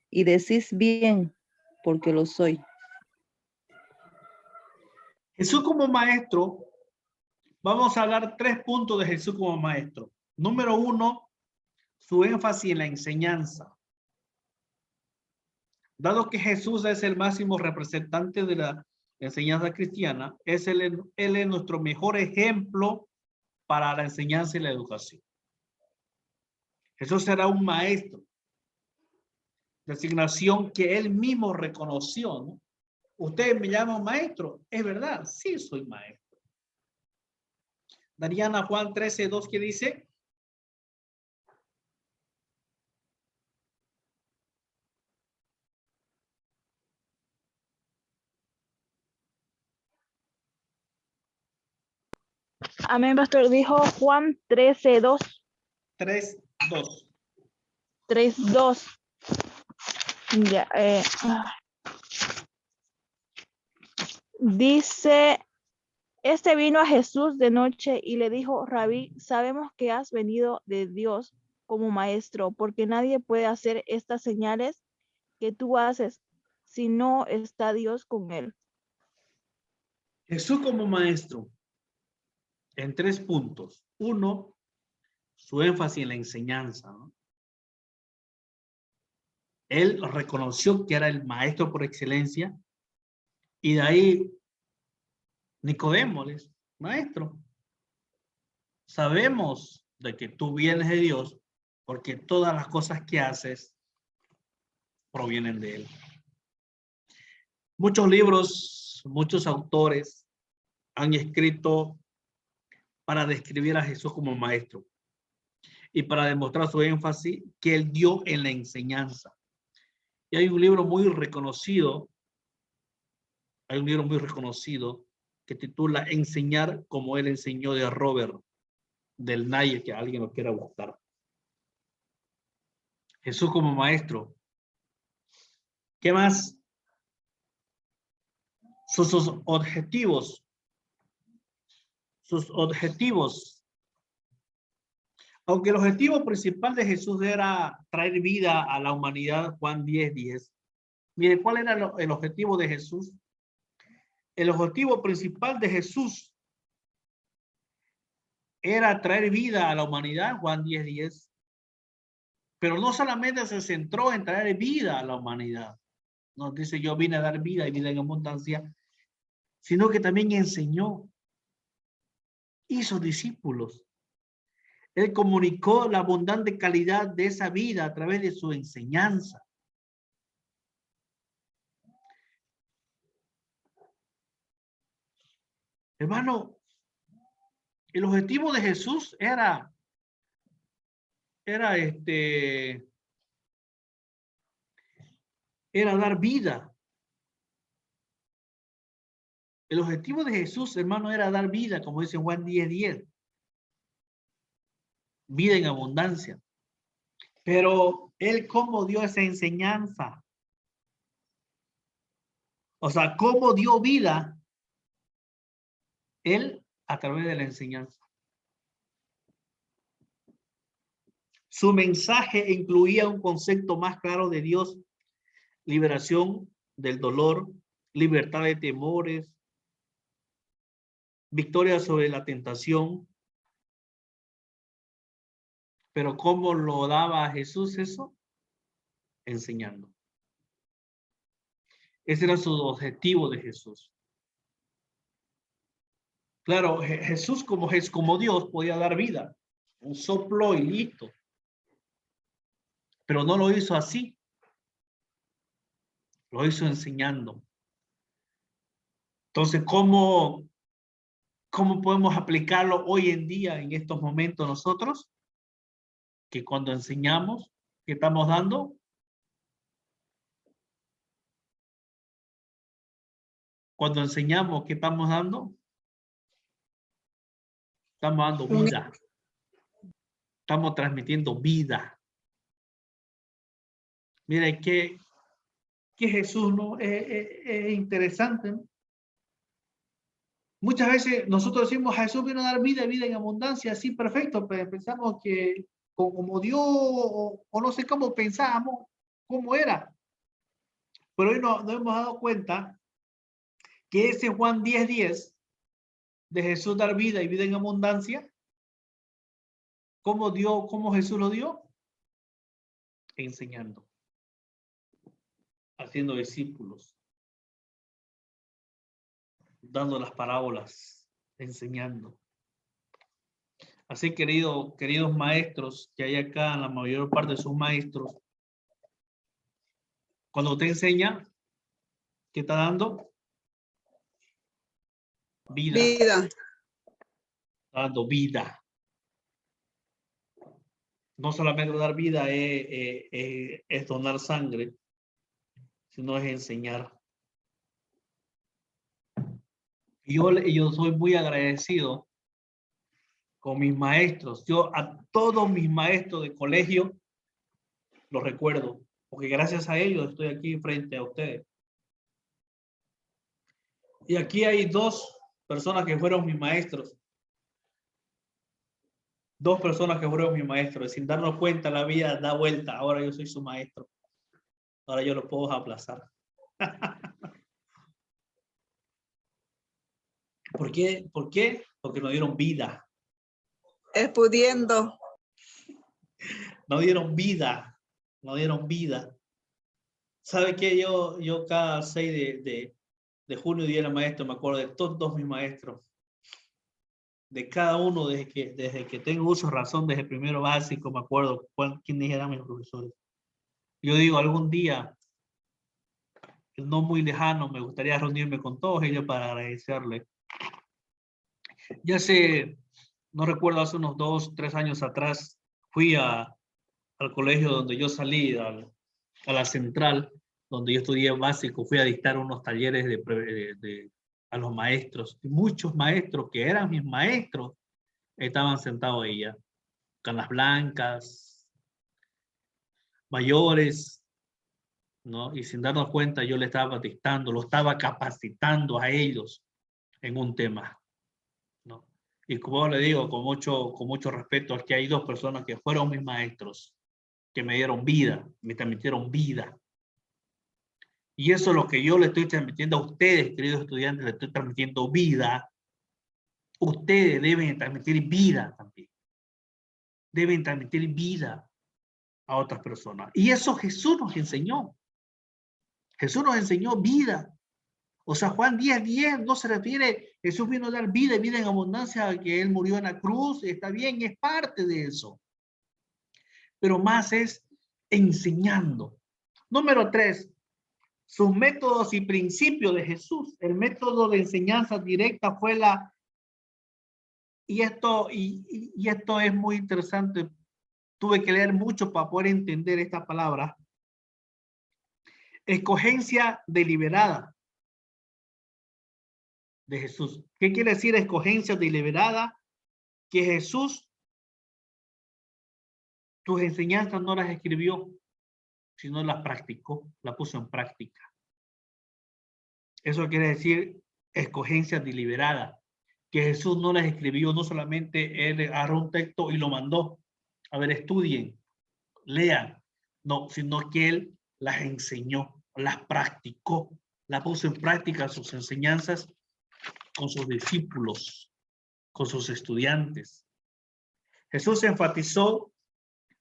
Speaker 5: y decís bien, porque lo soy.
Speaker 1: Jesús como maestro, vamos a hablar 3 puntos de Jesús como maestro. Número 1, su énfasis en la enseñanza. Dado que Jesús es el máximo representante de la enseñanza cristiana, él es nuestro mejor ejemplo para la enseñanza y la educación. Jesús será un maestro, designación que él mismo reconoció, ¿no? Ustedes me llaman maestro, es verdad, sí soy maestro. Dariana, Juan 13:2, ¿qué dice?
Speaker 6: Amén, pastor. Dijo Juan 13:2.
Speaker 1: 3:2.
Speaker 6: 3:2. Ya, dice, este vino a Jesús de noche y le dijo: Rabí, sabemos que has venido de Dios como maestro, porque nadie puede hacer estas señales que tú haces si no está Dios con él.
Speaker 1: Jesús como maestro, en 3 puntos. 1, su énfasis en la enseñanza, ¿no? Él reconoció que era el maestro por excelencia, y de ahí Nicodemo les, maestro, sabemos de que tú vienes de Dios porque todas las cosas que haces provienen de él. Muchos libros, muchos autores han escrito para describir a Jesús como maestro y para demostrar su énfasis que él dio en la enseñanza. Y hay un libro muy reconocido, que titula Enseñar como él enseñó, de Robert del Naye, que alguien lo quiera buscar. Jesús como maestro. ¿Qué más? Sus objetivos. Sus objetivos. Aunque el objetivo principal de Jesús era traer vida a la humanidad, Juan 10:10. Mire, ¿cuál era el objetivo de Jesús? El objetivo principal de Jesús era traer vida a la humanidad, Juan 10:10. Pero no solamente se centró en traer vida a la humanidad. Nos dice, yo vine a dar vida y vida en abundancia, sino que también enseñó, hizo discípulos. Él comunicó la abundante calidad de esa vida a través de su enseñanza. Hermano, el objetivo de Jesús era dar vida. El objetivo de Jesús, hermano, era dar vida, como dice Juan 10:10. Vida en abundancia. Pero él, ¿cómo dio esa enseñanza? O sea, ¿cómo dio vida? Él, a través de la enseñanza. Su mensaje incluía un concepto más claro de Dios: liberación del dolor, libertad de temores, victoria sobre la tentación. Pero ¿cómo lo daba a Jesús eso? Enseñando. Ese era su objetivo de Jesús. Claro, Jesús como Dios podía dar vida. Un soplo y listo. Pero no lo hizo así. Lo hizo enseñando. Entonces, ¿cómo podemos aplicarlo hoy en día, en estos momentos nosotros? Que cuando enseñamos, ¿qué estamos dando? Cuando enseñamos, ¿qué estamos dando? Estamos dando vida. Estamos transmitiendo vida. Mira, que Jesús no es interesante, ¿no? Muchas veces nosotros decimos, Jesús vino a dar vida, vida en abundancia, sí, perfecto, pero pensamos que como Dios, o no sé cómo pensábamos, cómo era. Pero hoy nos hemos dado cuenta que ese Juan 10:10 de Jesús dar vida y vida en abundancia, ¿cómo Jesús lo dio? Enseñando, haciendo discípulos, dando las parábolas, enseñando. Así, queridos maestros que hay acá, la mayor parte de sus maestros, cuando usted enseña, ¿qué está dando? Vida.
Speaker 4: Vida.
Speaker 1: Está dando vida. No solamente dar vida es donar sangre, sino es enseñar. Yo soy muy agradecido con mis maestros. Yo a todos mis maestros de colegio los recuerdo, porque gracias a ellos estoy aquí frente a ustedes. Y aquí hay dos personas que fueron mis maestros. Dos personas que fueron mis maestros. Sin darnos cuenta, la vida da vuelta. Ahora yo soy su maestro. Ahora yo lo puedo aplazar. ¿Por qué? ¿Por qué? Porque nos dieron vida.
Speaker 4: Es pudiendo.
Speaker 1: Nos dieron vida. Nos dieron vida. ¿Sabe qué? Yo cada 6 de junio, día del maestro, me acuerdo de todos mis maestros. De cada uno, desde que tengo uso de razón, desde primero básico, me acuerdo quiénes eran mis profesores. Yo digo, algún día, no muy lejano, me gustaría reunirme con todos ellos para agradecerles. Ya sé, no recuerdo, hace unos 2, 3 años atrás, fui al colegio donde yo salí, a la central, donde yo estudié básico, fui a dictar unos talleres a los maestros. Y muchos maestros que eran mis maestros estaban sentados ahí ya, canas blancas, mayores, ¿no? Y sin darnos cuenta yo le estaba dictando, lo estaba capacitando a ellos en un tema, ¿no? Y como le digo, con mucho respeto, aquí hay dos personas que fueron mis maestros, que me dieron vida, me transmitieron vida. Y eso es lo que yo le estoy transmitiendo a ustedes, queridos estudiantes, le estoy transmitiendo vida. Ustedes deben transmitir vida también. Deben transmitir vida a otras personas. Y eso Jesús nos enseñó. Jesús nos enseñó vida. O sea, Juan 10:10 no se refiere, Jesús vino a dar vida y vida en abundancia, que Él murió en la cruz, está bien, es parte de eso. Pero más es enseñando. Número 3, sus métodos y principios de Jesús. El método de enseñanza directa fue y esto es muy interesante. Tuve que leer mucho para poder entender esta palabra. Escogencia deliberada de Jesús. ¿Qué quiere decir escogencia deliberada? Que Jesús, tus enseñanzas no las escribió, sino las practicó, las puso en práctica. Eso quiere decir escogencia deliberada. Que Jesús no las escribió, no solamente Él agarró un texto y lo mandó. A ver, estudien, lean. No, sino que Él las enseñó, las practicó, las puso en práctica sus enseñanzas con sus discípulos, con sus estudiantes. Jesús enfatizó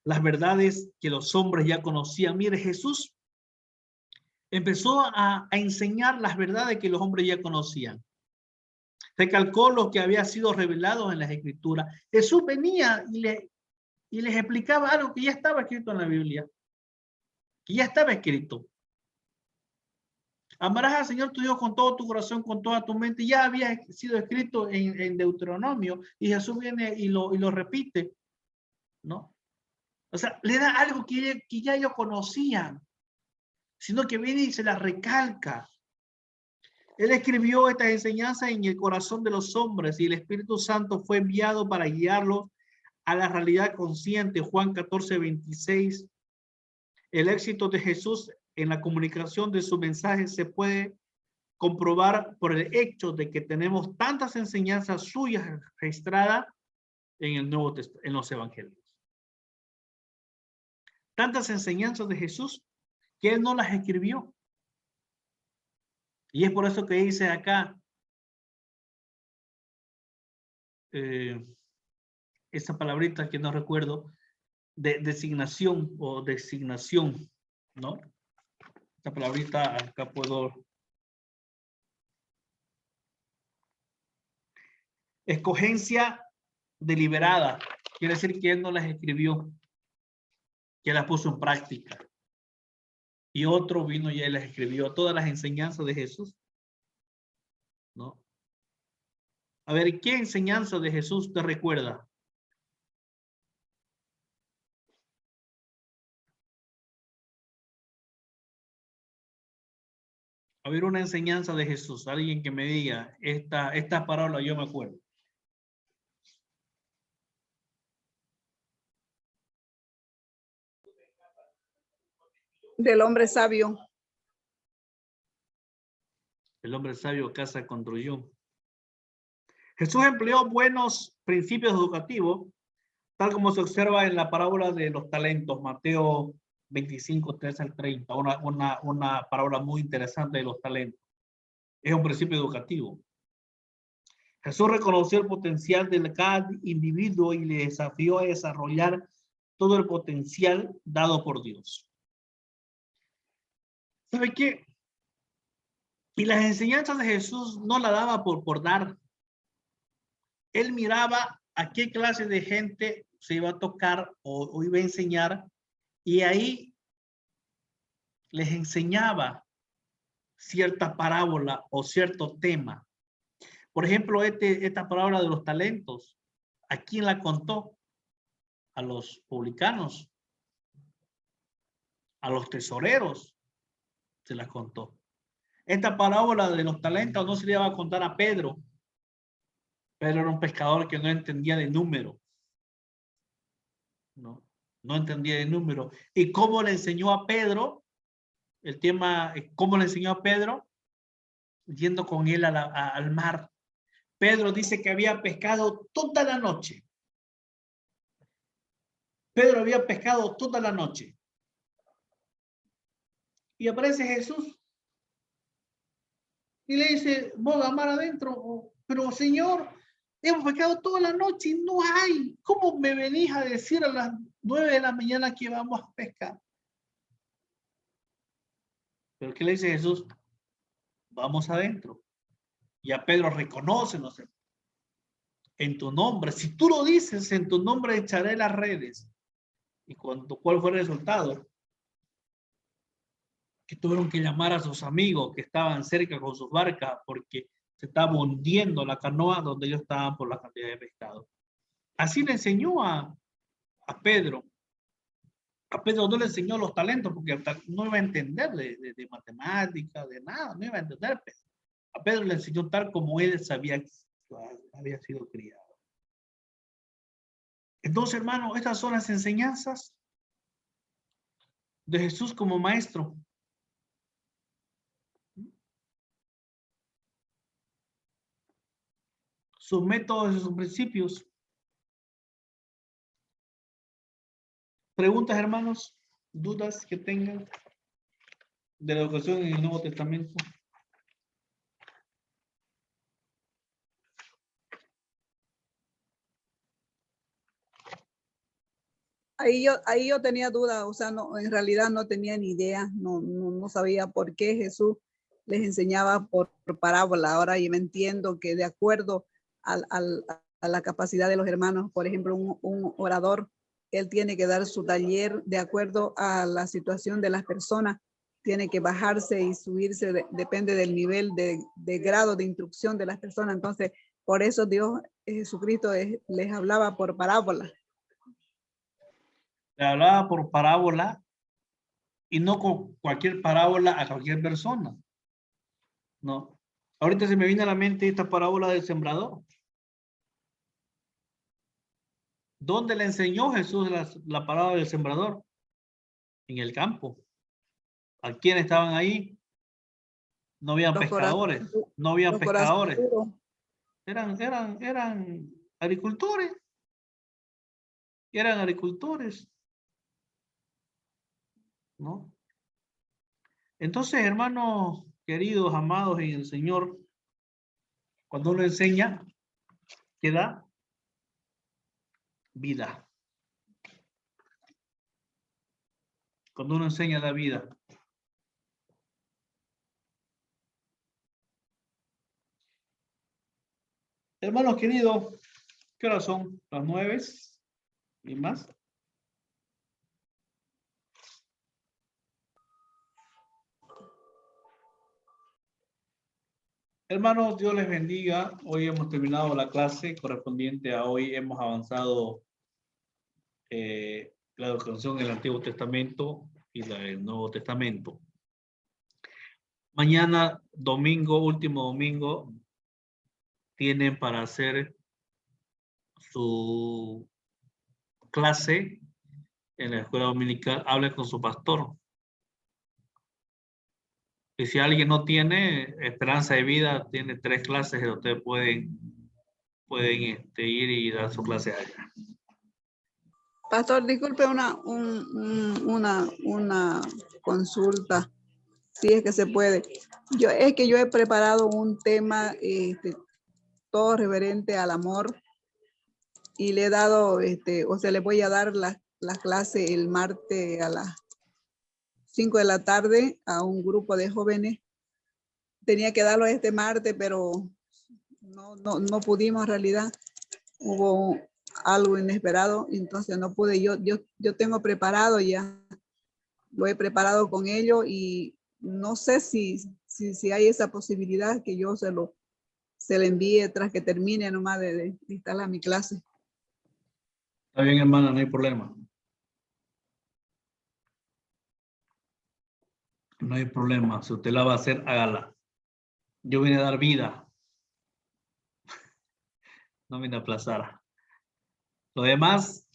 Speaker 1: las verdades que los hombres ya conocían. Mire, Jesús empezó a enseñar las verdades que los hombres ya conocían. Recalcó lo que había sido revelado en las Escrituras. Jesús venía y les explicaba algo que ya estaba escrito en la Biblia, que ya estaba escrito. Amarás al Señor tu Dios con todo tu corazón, con toda tu mente. Ya había sido escrito en Deuteronomio y Jesús viene y lo repite, ¿no? O sea, le da algo que ya ellos conocían, sino que viene y se las recalca. Él escribió estas enseñanzas en el corazón de los hombres y el Espíritu Santo fue enviado para guiarlos a la realidad consciente. Juan 14:26. El éxito de Jesús en la comunicación de su mensaje se puede comprobar por el hecho de que tenemos tantas enseñanzas suyas registradas en el Nuevo Testamento, en los Evangelios. Tantas enseñanzas de Jesús que él no las escribió. Y es por eso que dice acá esa palabrita que no recuerdo, de designación o designación, ¿no? Esta palabrita acá puedo. Escogencia deliberada. Quiere decir que él no las escribió, que las puso en práctica. Y otro vino y él las escribió. Todas las enseñanzas de Jesús, ¿no? A ver, ¿qué enseñanza de Jesús te recuerda? A ver, una enseñanza de Jesús. Alguien que me diga, esta parábola yo me acuerdo.
Speaker 4: Del hombre sabio.
Speaker 1: El hombre sabio casa construyó. Jesús empleó buenos principios educativos, tal como se observa en la parábola de los talentos, Mateo 25, 13 al 30, una parábola muy interesante de los talentos. Es un principio educativo. Jesús reconoció el potencial de cada individuo y le desafió a desarrollar todo el potencial dado por Dios. ¿Sabe qué? Y las enseñanzas de Jesús no la daba por dar. Él miraba a qué clase de gente se iba a tocar o iba a enseñar y ahí les enseñaba cierta parábola o cierto tema. Por ejemplo, esta parábola de los talentos, ¿a quién la contó? A los publicanos, a los tesoreros se la contó. Esta parábola de los talentos no se le iba a contar a Pedro. Pedro era un pescador que no entendía de número. No entendía de número. ¿Y cómo le enseñó a Pedro? El tema, ¿cómo le enseñó a Pedro? Yendo con él al mar. Pedro dice que había pescado toda la noche. Pedro había pescado toda la noche. Y aparece Jesús. Y le dice, vos a mar adentro. Pero Señor, hemos pescado toda la noche y no hay. ¿Cómo me venís a decir a las 9 de la mañana que vamos a pescar? ¿Pero qué le dice Jesús? Vamos adentro. Y a Pedro reconoce, no sé, en tu nombre. Si tú lo dices, en tu nombre echaré las redes. ¿Y cuál fue el resultado? Que tuvieron que llamar a sus amigos que estaban cerca con sus barcas porque se estaba hundiendo la canoa donde ellos estaban por la cantidad de pescado. Así le enseñó a Pedro. A Pedro no le enseñó los talentos porque no iba a entender de matemáticas, de nada, no iba a entender. A Pedro le enseñó tal como él sabía que había sido criado. Entonces, hermano, estas son las enseñanzas de Jesús como maestro. Sus métodos y sus principios. ¿Preguntas, hermanos? ¿Dudas que tengan de la educación en el Nuevo Testamento?
Speaker 4: ahí yo tenía duda, o sea, no, en realidad no tenía ni idea, no sabía por qué Jesús les enseñaba por parábola. Ahora yo me entiendo que de acuerdo a la capacidad de los hermanos, por ejemplo, un orador, él tiene que dar su taller de acuerdo a la situación de las personas, tiene que bajarse y subirse, depende del nivel de grado de instrucción de las personas. Entonces, por eso Dios, Jesucristo, les hablaba por parábola.
Speaker 1: Le hablaba por parábola y no con cualquier parábola a cualquier persona. No. Ahorita se me viene a la mente esta parábola del sembrador. ¿Dónde le enseñó Jesús la parábola del sembrador? En el campo. ¿A quién estaban ahí? No habían pescadores. No habían pescadores. Eran agricultores. Eran agricultores. ¿No? Entonces, hermanos queridos, amados en el Señor, cuando uno enseña, ¿qué da? Vida. Cuando uno enseña, da vida. Hermanos queridos, ¿qué hora son? Las 9 y más. Hermanos, Dios les bendiga. Hoy hemos terminado la clase correspondiente a hoy. Hemos avanzado la educación en el Antiguo Testamento y la del Nuevo Testamento. Mañana, domingo, último domingo, tienen para hacer su clase en la escuela dominical. Hable con su pastor. Y si alguien no tiene esperanza de vida, tiene 3 clases que ustedes pueden ir y dar su clase allá.
Speaker 4: Pastor, disculpe una consulta, si es que se puede. Es que yo he preparado un tema todo referente al amor y le he dado, o sea, le voy a dar la clase el martes a las 5 de la tarde a un grupo de jóvenes. Tenía que darlo este martes, pero no pudimos en realidad. Hubo algo inesperado, entonces no pude. Yo tengo preparado ya, lo he preparado con ellos y no sé si hay esa posibilidad que yo se le envíe tras que termine nomás de instalar mi clase.
Speaker 1: Está bien, hermana, no hay problema. No hay problema. Si usted la va a hacer, hágala. Yo vine a dar vida. No vine a aplazar. Lo demás,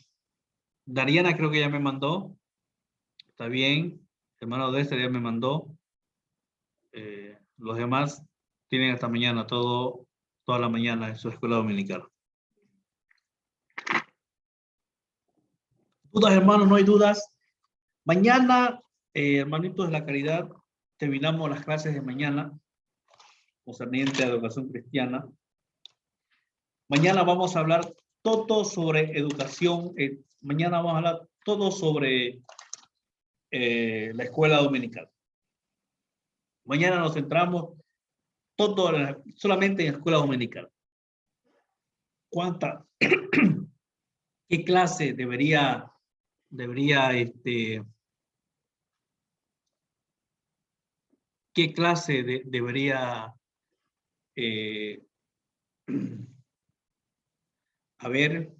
Speaker 1: Dariana creo que ya me mandó. Está bien. Hermano de este ya me mandó. Los demás tienen hasta mañana, toda la mañana en su escuela dominical. ¿Dudas, hermanos? No hay dudas. Mañana, hermanitos de la caridad, terminamos las clases de mañana, concerniente a educación cristiana. Mañana vamos a hablar todo sobre educación. Mañana vamos a hablar todo sobre la escuela dominical. Mañana nos centramos solamente en la escuela dominical. ¿Qué clase debería qué clase debería haber